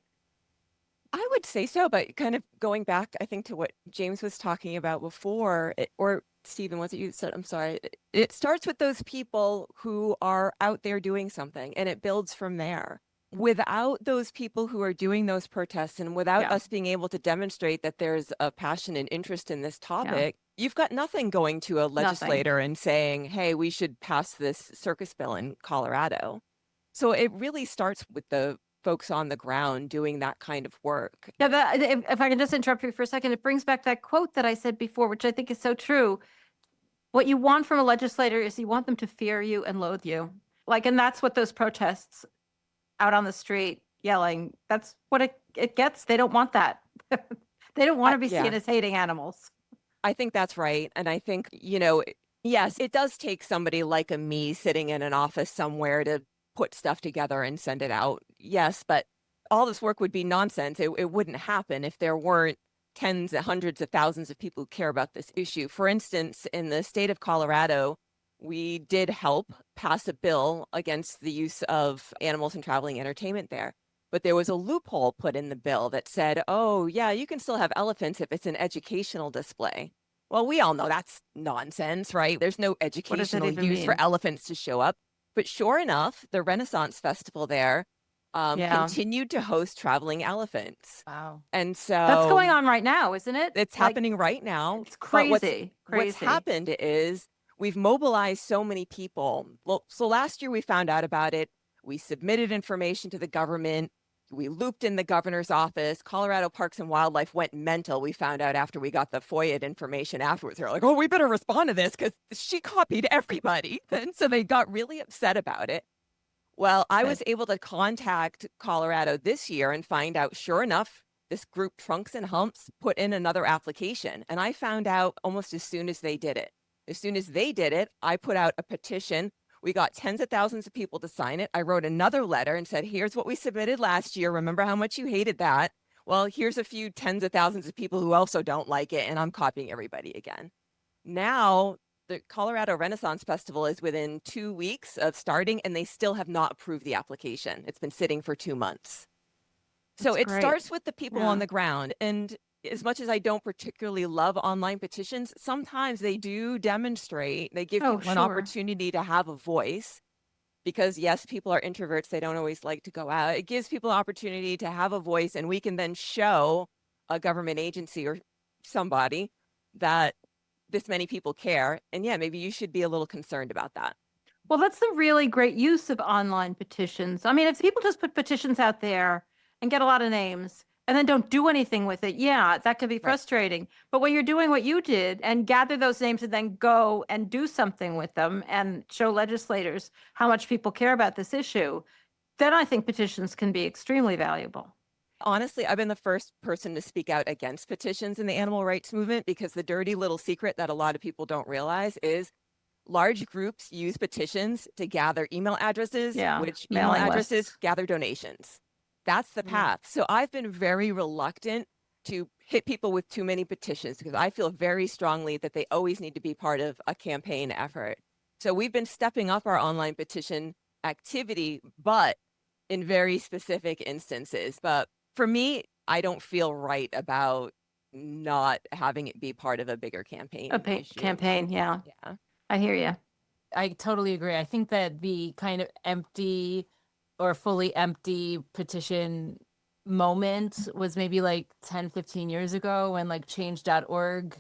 S5: I would say so, but kind of going back, I think, to what James was talking about before, or Stephen, was it you said? I'm sorry. It starts with those people who are out there doing something, and it builds from there. Without those people who are doing those protests, and without us being able to demonstrate that there's a passion and interest in this topic, you've got nothing going to a legislator and saying, hey, we should pass this circus bill in Colorado. So it really starts with the folks on the ground doing that kind of work.
S3: Yeah, if I can just interrupt you for a second, it brings back that quote that I said before, which I think is so true. What you want from a legislator is you want them to fear you and loathe you. And that's what those protests out on the street yelling, that's what it gets. They don't want that. They don't want to be seen as hating animals.
S5: I think that's right. And I think, yes, it does take somebody like me sitting in an office somewhere to put stuff together and send it out. Yes, but all this work would be nonsense. It wouldn't happen if there weren't tens and hundreds of thousands of people who care about this issue. For instance, in the state of Colorado, we did help pass a bill against the use of animals in traveling entertainment there. But there was a loophole put in the bill that said, oh, yeah, you can still have elephants if it's an educational display. Well, we all know that's nonsense, right? There's no educational use for elephants to show up. But sure enough, the Renaissance Festival there continued to host traveling elephants.
S2: Wow.
S5: And so
S3: that's going on right now, isn't it?
S5: It's happening right now.
S3: It's crazy.
S5: What's happened is we've mobilized so many people. Well, so last year we found out about it. We submitted information to the government. We looped in the governor's office. Colorado Parks and Wildlife went mental. We found out after we got the FOIA information afterwards. They're like, oh, we better respond to this because she copied everybody. And so they got really upset about it. Well, I was able to contact Colorado this year and find out, sure enough, this group Trunks and Humps put in another application. And I found out almost as soon as they did it. As soon as they did it, I put out a petition. We got tens of thousands of people to sign it. I wrote another letter and said, here's what we submitted last year. Remember how much you hated that? Well, here's a few tens of thousands of people who also don't like it. And I'm copying everybody again. Now, the Colorado Renaissance Festival is within 2 weeks of starting, and they still have not approved the application. It's been sitting for 2 months. So it starts with the people on the ground. And as much as I don't particularly love online petitions, sometimes they do demonstrate, they give people an opportunity to have a voice. Because yes, people are introverts. They don't always like to go out. It gives people an opportunity to have a voice, and we can then show a government agency or somebody that this many people care. And yeah, maybe you should be a little concerned about that.
S3: Well, that's the really great use of online petitions. I mean, if people just put petitions out there and get a lot of names and then don't do anything with it, yeah, that could be frustrating. But when you're doing what you did and gather those names and then go and do something with them and show legislators how much people care about this issue, then I think petitions can be extremely valuable.
S5: Honestly, I've been the first person to speak out against petitions in the animal rights movement because the dirty little secret that a lot of people don't realize is large groups use petitions to gather email addresses, which email addresses gather donations. That's the path. So I've been very reluctant to hit people with too many petitions because I feel very strongly that they always need to be part of a campaign effort. So we've been stepping up our online petition activity, but in very specific instances. But for me, I don't feel right about not having it be part of a bigger campaign.
S3: Campaign, yeah. I hear you.
S2: I totally agree. I think that the kind of empty or fully empty petition moment was maybe like 10, 15 years ago when like change.org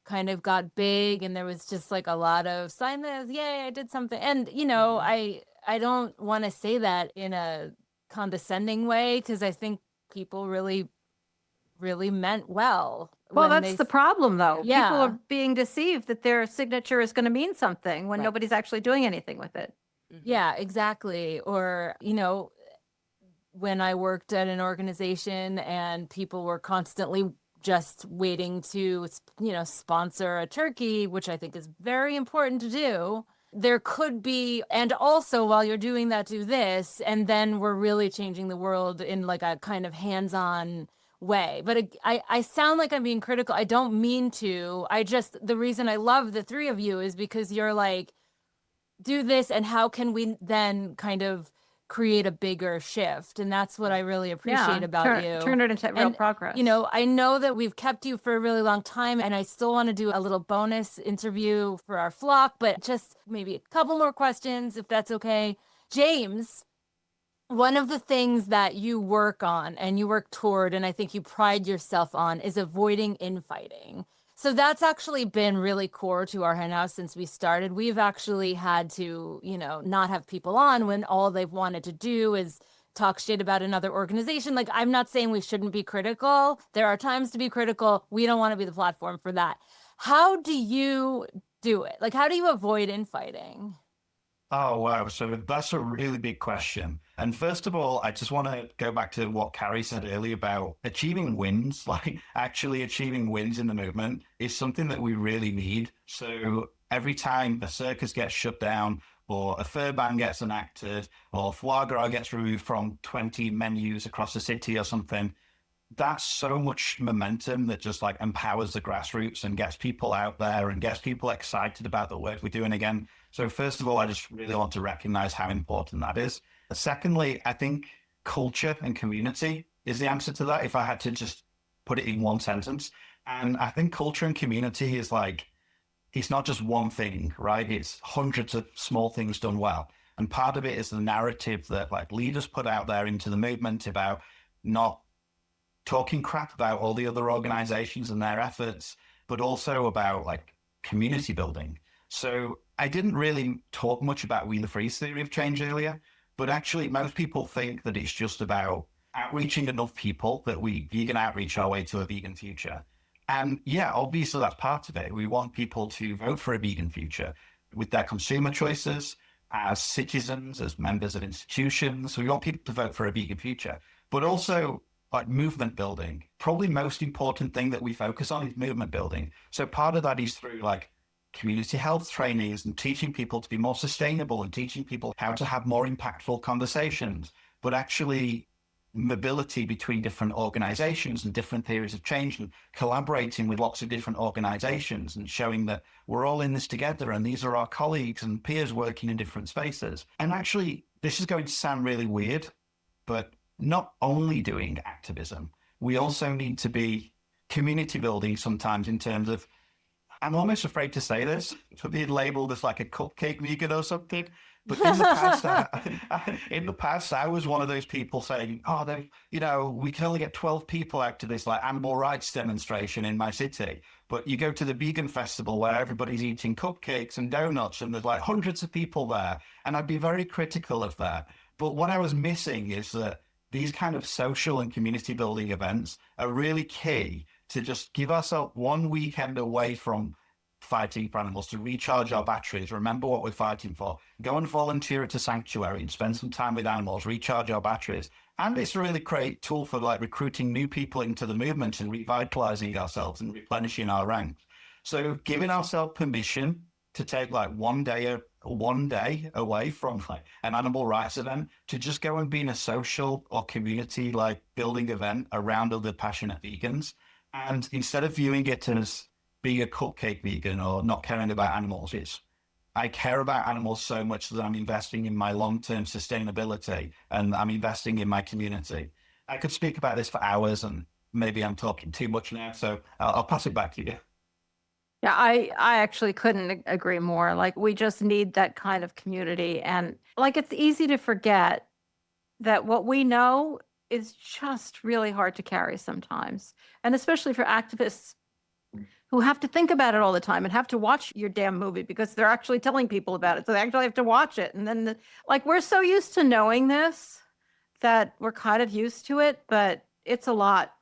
S2: kind of got big and there was just like a lot of sign this, yay, I did something. And, you know, I don't want to say that in a condescending way because I think people really meant well.
S3: Well, that's the problem, though. People are being deceived that their signature is going to mean something when nobody's actually doing anything with it.
S2: Yeah, exactly. Or, you know, when I worked at an organization and people were constantly just waiting to, you know, sponsor a turkey, which I think is very important to do. There could be, and also while you're doing that, do this, and then we're really changing the world in like a kind of hands-on way. But I sound like I'm being critical. I don't mean to. The reason I love the three of you is because you're like, do this, and how can we then kind of create a bigger shift? And that's what I really appreciate about you.
S3: Turn it into real progress.
S2: You know, I know that we've kept you for a really long time, and I still want to do a little bonus interview for our flock, but just maybe a couple more questions, if that's okay. James, one of the things that you work on and you work toward, and I think you pride yourself on, is avoiding infighting. So that's actually been really core to our henhouse since we started. We've actually had to, you know, not have people on when all they've wanted to do is talk shit about another organization. Like, I'm not saying we shouldn't be critical. There are times to be critical. We don't want to be the platform for that. How do you do it? Like, how do you avoid infighting?
S1: Oh, wow. So that's a really big question. And first of all, I just want to go back to what Carrie said earlier about achieving wins, like actually achieving wins in the movement is something that we really need. So every time a circus gets shut down or a fur ban gets enacted or foie gras gets removed from 20 menus across the city or something, that's so much momentum that just like empowers the grassroots and gets people out there and gets people excited about the work we're doing again. So first of all, I just really want to recognize how important that is. Secondly, I think culture and community is the answer to that, if I had to just put it in one sentence. And I think culture and community is like, it's not just one thing, right? It's hundreds of small things done well. And part of it is the narrative that like leaders put out there into the movement about not talking crap about all the other organizations and their efforts, but also about like community building. So I didn't really talk much about Wheeler Free's theory of change earlier, but actually most people think that it's just about outreaching enough people that we vegan outreach our way to a vegan future. And yeah, obviously that's part of it. We want people to vote for a vegan future with their consumer choices, as citizens, as members of institutions. We want people to vote for a vegan future, but also like movement building. Probably most important thing that we focus on is movement building. So part of that is through like community health trainings and teaching people to be more sustainable and teaching people how to have more impactful conversations, but actually mobility between different organizations and different theories of change and collaborating with lots of different organizations and showing that we're all in this together and these are our colleagues and peers working in different spaces. And actually, this is going to sound really weird, but not only doing activism, we also need to be community building sometimes in terms of, I'm almost afraid to say this, to be labeled as like a cupcake vegan or something. But in the past, I was one of those people saying, we can only get 12 people out to this like animal rights demonstration in my city. But you go to the vegan festival where everybody's eating cupcakes and donuts and there's like hundreds of people there. And I'd be very critical of that. But what I was missing is that these kind of social and community building events are really key to just give ourselves one weekend away from fighting for animals, to recharge our batteries, remember what we're fighting for, go and volunteer at a sanctuary and spend some time with animals, recharge our batteries. And it's a really great tool for like recruiting new people into the movement and revitalizing ourselves and replenishing our ranks. So giving ourselves permission to take like one day away from like an animal rights event to just go and be in a social or community like building event around other passionate vegans. And instead of viewing it as being a cupcake vegan or not caring about animals, I care about animals so much that I'm investing in my long-term sustainability and I'm investing in my community. I could speak about this for hours and maybe I'm talking too much now, so I'll pass it back to you.
S3: Yeah, I actually couldn't agree more. Like, we just need that kind of community. And like, it's easy to forget that what we know is just really hard to carry sometimes. And especially for activists who have to think about it all the time and have to watch your damn movie because they're actually telling people about it. So they actually have to watch it. And then we're so used to knowing this that we're kind of used to it, but it's a lot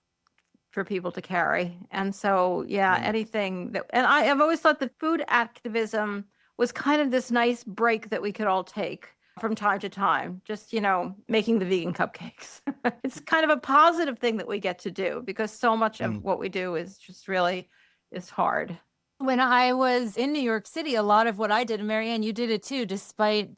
S3: for people to carry. And so, anything that, and I've always thought that food activism was kind of this nice break that we could all take from time to time, just, making the vegan cupcakes. It's kind of a positive thing that we get to do because so much of what we do is just really is hard.
S2: When I was in New York City, a lot of what I did, and Mariann, you did it too, despite,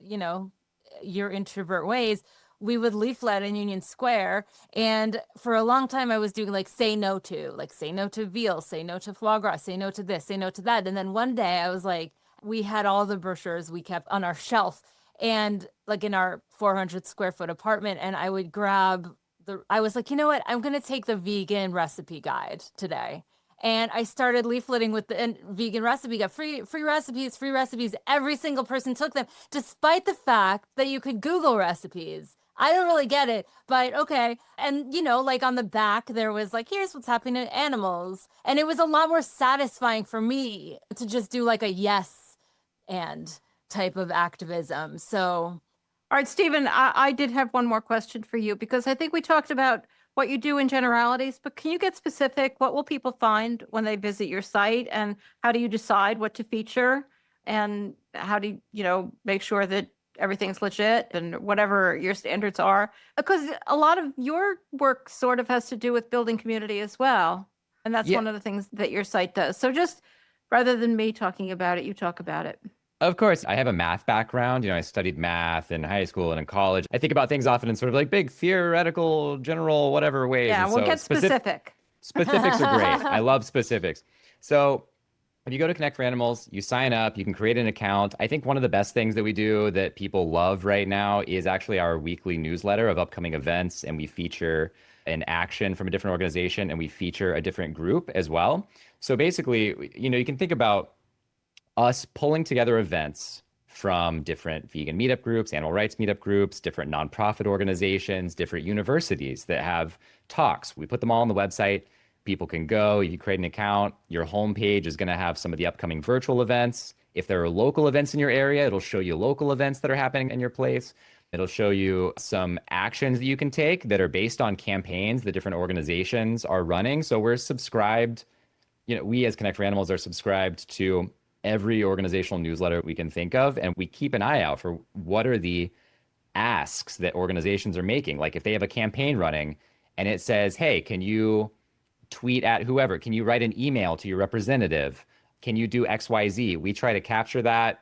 S2: your introvert ways, we would leaflet in Union Square. And for a long time, I was doing say no to veal, say no to foie gras, say no to this, say no to that. And then one day I was like, we had all the brochures we kept on our shelf and in our 400 square foot apartment. And I would grab I was like, you know what? I'm going to take the vegan recipe guide today. And I started leafleting with the vegan recipe guide, free recipes. Every single person took them, despite the fact that you could Google recipes. I don't really get it, but okay. And, on the back, there was here's what's happening to animals. And it was a lot more satisfying for me to just do a yes and type of activism. So.
S3: All right, Stephen, I did have one more question for you because I think we talked about what you do in generalities, but can you get specific? What will people find when they visit your site, and how do you decide what to feature, and how do you, make sure that everything's legit and whatever your standards are? Because a lot of your work sort of has to do with building community as well. And that's one of the things that your site does. So just rather than me talking about it, you talk about it.
S4: Of course, I have a math background. I studied math in high school and in college. I think about things often in sort of big theoretical, general, whatever ways.
S3: Yeah, we'll get specific.
S4: Specifics are great. I love specifics. So if you go to Connect for Animals, you sign up, you can create an account. I think one of the best things that we do that people love right now is actually our weekly newsletter of upcoming events. And we feature an action from a different organization and we feature a different group as well. So basically, you can think about us pulling together events from different vegan meetup groups, animal rights meetup groups, different nonprofit organizations, different universities that have talks. We put them all on the website. People can go. If you create an account, your homepage is going to have some of the upcoming virtual events. If there are local events in your area, it'll show you local events that are happening in your place. It'll show you some actions that you can take that are based on campaigns that different organizations are running. So we're subscribed, we as Connect for Animals are subscribed to every organizational newsletter we can think of. And we keep an eye out for what are the asks that organizations are making. Like if they have a campaign running and it says, hey, can you tweet at whoever? Can you write an email to your representative? Can you do XYZ? We try to capture that,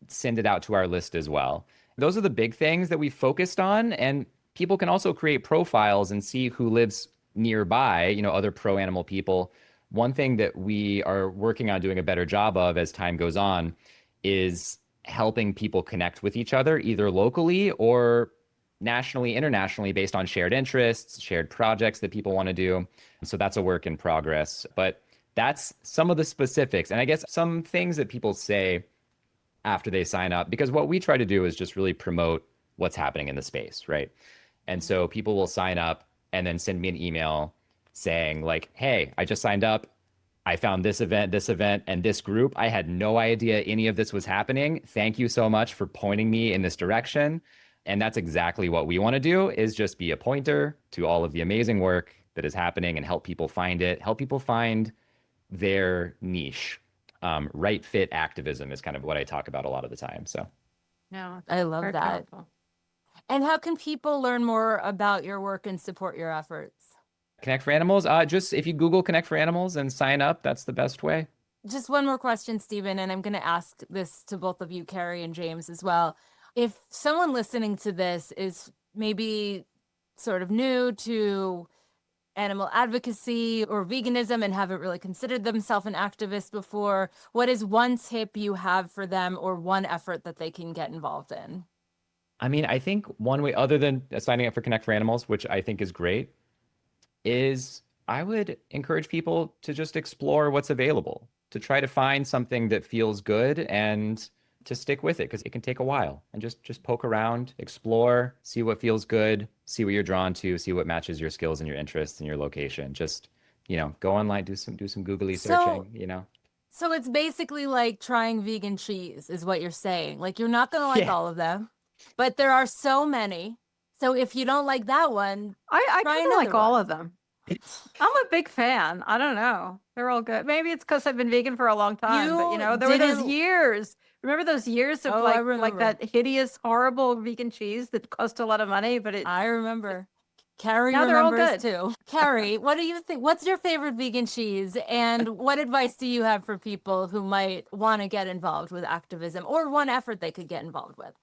S4: send it out to our list as well. Those are the big things that we focused on. And people can also create profiles and see who lives nearby, other pro-animal people. One thing that we are working on doing a better job of as time goes on is helping people connect with each other, either locally or nationally, internationally, based on shared interests, shared projects that people want to do. So that's a work in progress. But that's some of the specifics. And I guess some things that people say after they sign up, because what we try to do is just really promote what's happening in the space, right? And so people will sign up and then send me an email saying like, hey, I just signed up. I found this event, and this group. I had no idea any of this was happening. Thank you so much for pointing me in this direction. And that's exactly what we want to do, is just be a pointer to all of the amazing work that is happening and help people find it, help people find their niche. Right fit activism is kind of what I talk about a lot of the time. So
S3: Yeah,
S2: I love
S3: very
S2: that.
S3: powerful.
S2: And how can people learn more about your work and support your efforts?
S4: Connect for Animals, just if you Google Connect for Animals and sign up, that's the best way.
S2: Just one more question, Stephen, and I'm going to ask this to both of you, Carrie and James, as well. If someone listening to this is maybe sort of new to animal advocacy or veganism and haven't really considered themselves an activist before, what is one tip you have for them or one effort that they can get involved in?
S4: I mean, I think one way, other than signing up for Connect for Animals, which I think is great, is I would encourage people to just explore what's available, to try to find something that feels good and to stick with it, because it can take a while, and just poke around, explore, see what feels good, see what you're drawn to, see what matches your skills and your interests and your location. Just, go online, do some googly searching,
S2: So it's basically like trying vegan cheese is what you're saying. Like you're not going to like
S4: Yeah.
S2: all of them, but there are so many. So if you don't like that one,
S3: I
S2: try
S3: kind of like
S2: another
S3: all
S2: one.
S3: of them. I'm a big fan. I don't know. They're all good. Maybe it's because I've been vegan for a long time, but
S2: You
S3: there were those
S2: didn't-
S3: years. Remember those years of
S2: Oh, I
S3: like
S2: remember.
S3: that hideous, horrible vegan cheese that cost a lot of money, but
S2: I remember. Carrie
S3: Now they're all
S2: remembers
S3: good.
S2: too. Carrie, what do you think? What's your favorite vegan cheese? And what advice do you have for people who might want to get involved with activism or one effort they could get involved with?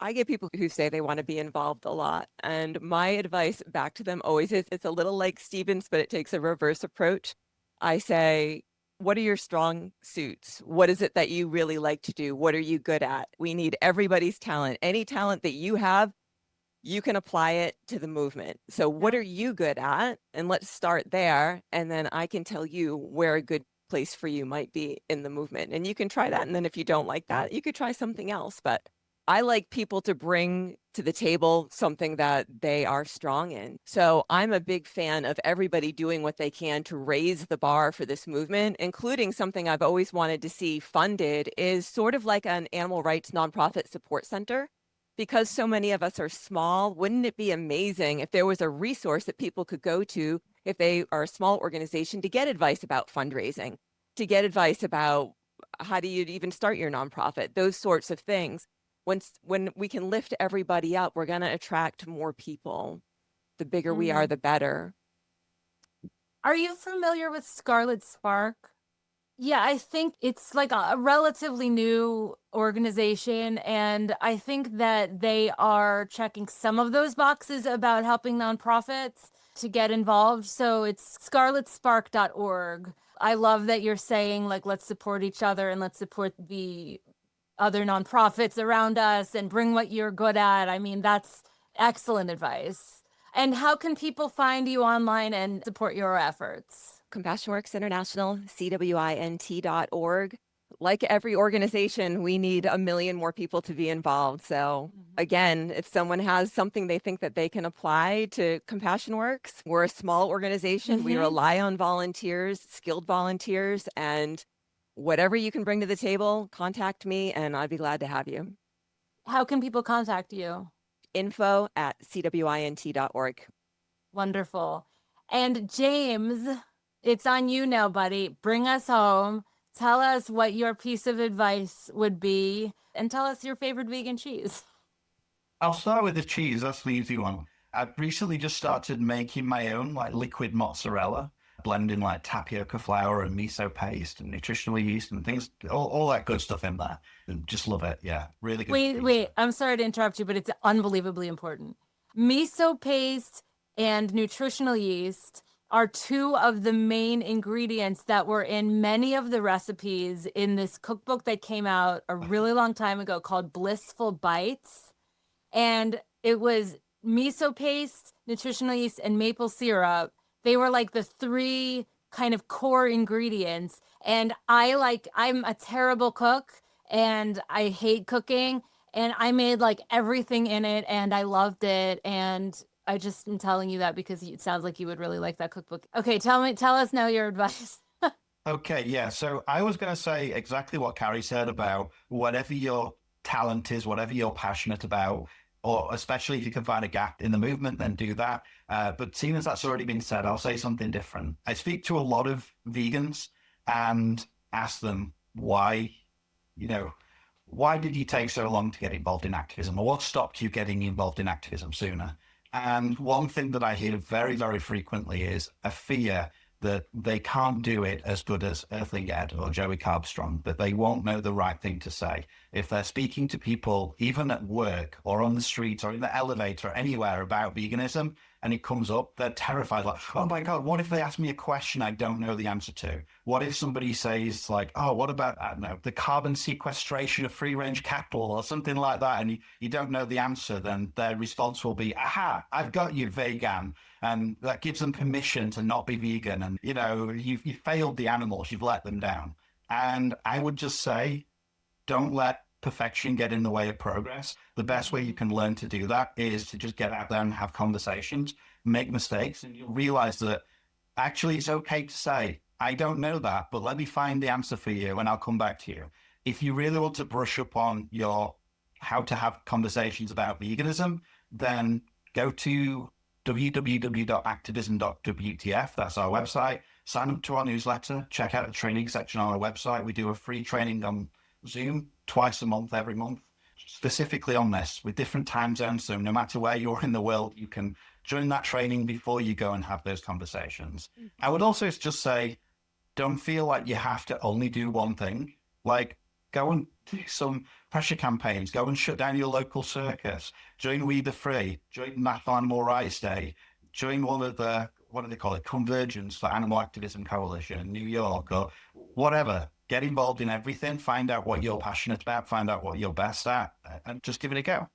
S5: I get people who say they want to be involved a lot. And my advice back to them always is, it's a little like Stephen's, but it takes a reverse approach. I say, what are your strong suits? What is it that you really like to do? What are you good at? We need everybody's talent. Any talent that you have, you can apply it to the movement. So what are you good at? And let's start there. And then I can tell you where a good place for you might be in the movement. And you can try that. And then if you don't like that, you could try something else. But I like people to bring to the table something that they are strong in. So I'm a big fan of everybody doing what they can to raise the bar for this movement, including something I've always wanted to see funded is sort of like an animal rights nonprofit support center. Because so many of us are small, wouldn't it be amazing if there was a resource that people could go to if they are a small organization to get advice about fundraising, to get advice about how do you even start your nonprofit, those sorts of things. When we can lift everybody up, we're going to attract more people. The bigger we are, the better.
S2: Are you familiar with Scarlet Spark? Yeah, I think it's like a relatively new organization, and I think that they are checking some of those boxes about helping nonprofits to get involved. So it's scarletspark.org. I love that you're saying, like, let's support each other and let's support the other nonprofits around us and bring what you're good at. I mean, that's excellent advice. And how can people find you online and support your efforts?
S5: CompassionWorks International, CWINT.org. Like every organization, we need 1 million more people to be involved. So again, if someone has something they think that they can apply to CompassionWorks, we're a small organization. We rely on volunteers, skilled volunteers, and whatever you can bring to the table, contact me and I'd be glad to have you.
S2: How can people contact you?
S5: info@cwint.org.
S2: Wonderful. And James, it's on you now, buddy. Bring us home. Tell us what your piece of advice would be, and tell us your favorite vegan cheese.
S1: I'll start with the cheese. That's the easy one. I've recently just started making my own like liquid mozzarella, blending like tapioca flour and miso paste and nutritional yeast and things, all that good stuff in there. And just love it. Yeah, really good.
S2: Wait. I'm sorry to interrupt you, but it's unbelievably important. Miso paste and nutritional yeast are two of the main ingredients that were in many of the recipes in this cookbook that came out a really long time ago called Blissful Bites. And it was miso paste, nutritional yeast, and maple syrup. They were like the three kind of core ingredients. And I'm a terrible cook and I hate cooking. And I made like everything in it and I loved it. And I just am telling you that because it sounds like you would really like that cookbook. Okay, tell us now your advice.
S1: Okay, yeah. So I was going to say exactly what Carrie said about whatever your talent is, whatever you're passionate about, or especially if you can find a gap in the movement, then do that. But seeing as that's already been said, I'll say something different. I speak to a lot of vegans and ask them why did you take so long to get involved in activism, or what stopped you getting involved in activism sooner? And one thing that I hear very, very frequently is a fear that they can't do it as good as Earthling Ed or Joey Carbstrong, that they won't know the right thing to say. If they're speaking to people, even at work or on the street or in the elevator or anywhere about veganism, and it comes up, they're terrified, like, oh my God, what if they ask me a question I don't know the answer to? What if somebody says like, oh, what about, I don't know, the carbon sequestration of free-range cattle or something like that, and you don't know the answer, then their response will be, aha, I've got you, vegan. And that gives them permission to not be vegan. And, you've failed the animals, you've let them down. And I would just say, don't let perfection get in the way of progress. The best way you can learn to do that is to just get out there and have conversations, make mistakes, and you'll realize that actually it's okay to say, I don't know that, but let me find the answer for you and I'll come back to you. If you really want to brush up on your how to have conversations about veganism, then go to www.activism.wtf. That's our website. Sign up to our newsletter. Check out the training section on our website. We do a free training on Zoom twice a month, every month, specifically on this with different time zones. So no matter where you're in the world, you can join that training before you go and have those conversations. I would also just say, don't feel like you have to only do one thing. Like, go and do some pressure campaigns, go and shut down your local circus, join We the Free, join National Animal Rights Day, join one of the, what do they call it, Convergence for Animal Activism Coalition in New York or whatever. Get involved in everything, find out what you're passionate about, find out what you're best at, and just give it a go.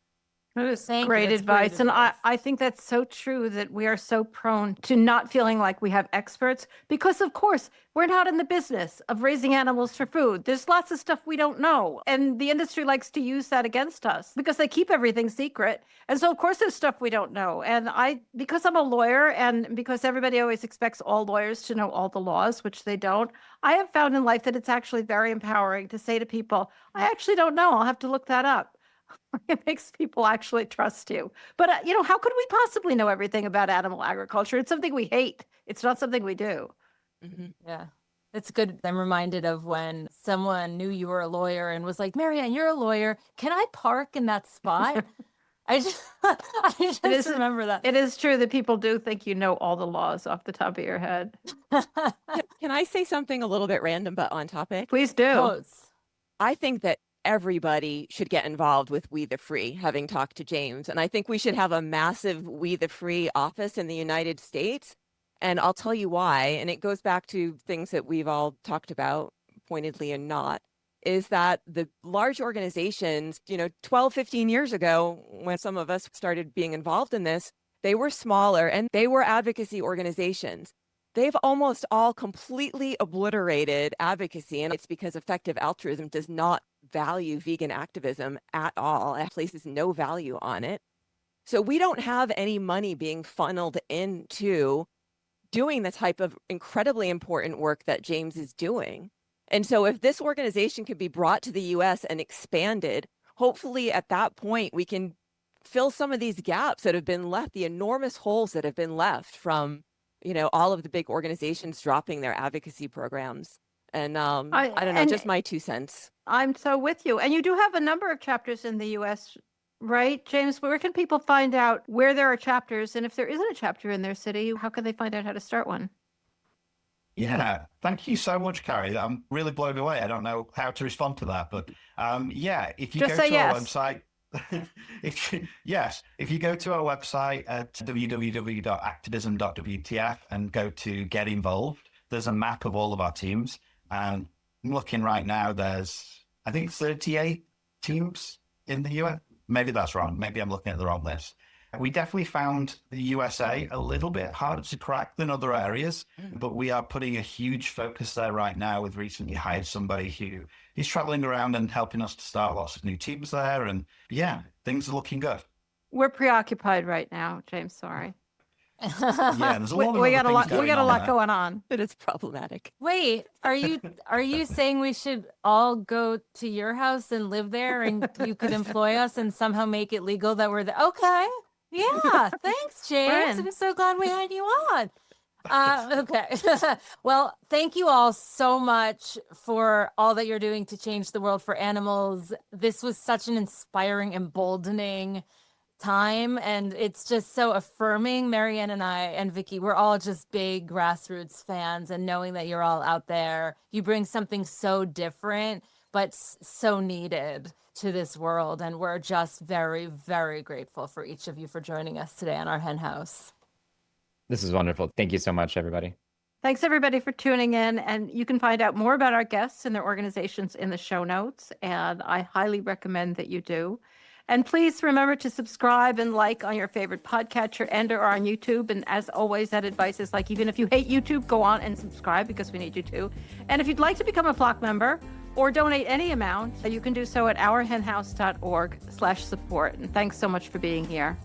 S3: That is
S2: Thank you.
S3: great
S2: That's
S3: advice.
S2: great
S3: And
S2: advice.
S3: I think that's so true that we are so prone to not feeling like we have experts because, of course, we're not in the business of raising animals for food. There's lots of stuff we don't know. And the industry likes to use that against us because they keep everything secret. And so, of course, there's stuff we don't know. And because I'm a lawyer and because everybody always expects all lawyers to know all the laws, which they don't, I have found in life that it's actually very empowering to say to people, I actually don't know. I'll have to look that up. It makes people actually trust you. But, how could we possibly know everything about animal agriculture? It's something we hate. It's not something we do.
S5: Mm-hmm.
S2: Yeah, it's good. I'm reminded of when someone knew you were a lawyer and was like, Mariann, you're a lawyer. Can I park in that spot? I just remember that.
S3: It is true that people do think you know all the laws off the top of your head.
S5: Can I say something a little bit random but on topic?
S3: Please do.
S2: Quotes.
S5: I think that everybody should get involved with We the Free, having talked to James. And I think we should have a massive We the Free office in the United States. And I'll tell you why. And it goes back to things that we've all talked about, pointedly and not, is that the large organizations, 12, 15 years ago, when some of us started being involved in this, they were smaller and they were advocacy organizations. They've almost all completely obliterated advocacy. And it's because effective altruism does not value vegan activism at all. It places no value on it. So we don't have any money being funneled into doing the type of incredibly important work that James is doing. And so if this organization could be brought to the US and expanded, hopefully at that point we can fill some of these gaps that have been left, the enormous holes that have been left from, all of the big organizations dropping their advocacy programs. And I don't know, just my 2 cents.
S3: I'm so with you. And you do have a number of chapters in the U.S., right, James? Where can people find out where there are chapters? And if there isn't a chapter in their city, how can they find out how to start one?
S1: Yeah, thank you so much, Carrie. I'm really blown away. I don't know how to respond to that, but if you
S3: Just
S1: go
S3: say
S1: to
S3: yes.
S1: our website, if you go to our website at www.activism.wtf and go to get involved, there's a map of all of our teams. And I'm looking right now, there's, I think, 38 teams in the US. Maybe that's wrong. Maybe I'm looking at the wrong list. We definitely found the USA a little bit harder to crack than other areas, but we are putting a huge focus there right now. We've recently hired somebody who is traveling around and helping us to start lots of new teams there. And yeah, things are looking good.
S3: We're preoccupied right now, James. Sorry.
S1: Yeah, there's a lot of
S3: we got
S1: other
S3: a lot.
S1: things
S3: We got a
S1: going
S3: lot
S1: on
S3: going on.
S5: It is problematic.
S2: Wait, are you saying we should all go to your house and live there, and you could employ us and somehow make it legal that we're there? Okay. Yeah, thanks, James.
S3: Friend.
S2: I'm so glad we had you on. Okay. Well, thank you all so much for all that you're doing to change the world for animals. This was such an inspiring, emboldening time, and it's just so affirming. Mariann and I and Vicky, we're all just big Grassroots fans, and knowing that you're all out there, you bring something so different but so needed to this world, and we're just very, very grateful for each of you for joining us today on our hen house.
S4: This is wonderful. Thank you so much, everybody.
S3: Thanks, everybody, for tuning in. And you can find out more about our guests and their organizations in the show notes. And I highly recommend that you do. And please remember to subscribe and like on your favorite podcatcher and/or on YouTube. And as always, that advice is like, even if you hate YouTube, go on and subscribe because we need you to. And if you'd like to become a Flock member or donate any amount, you can do so at ourhenhouse.org/support. And thanks so much for being here.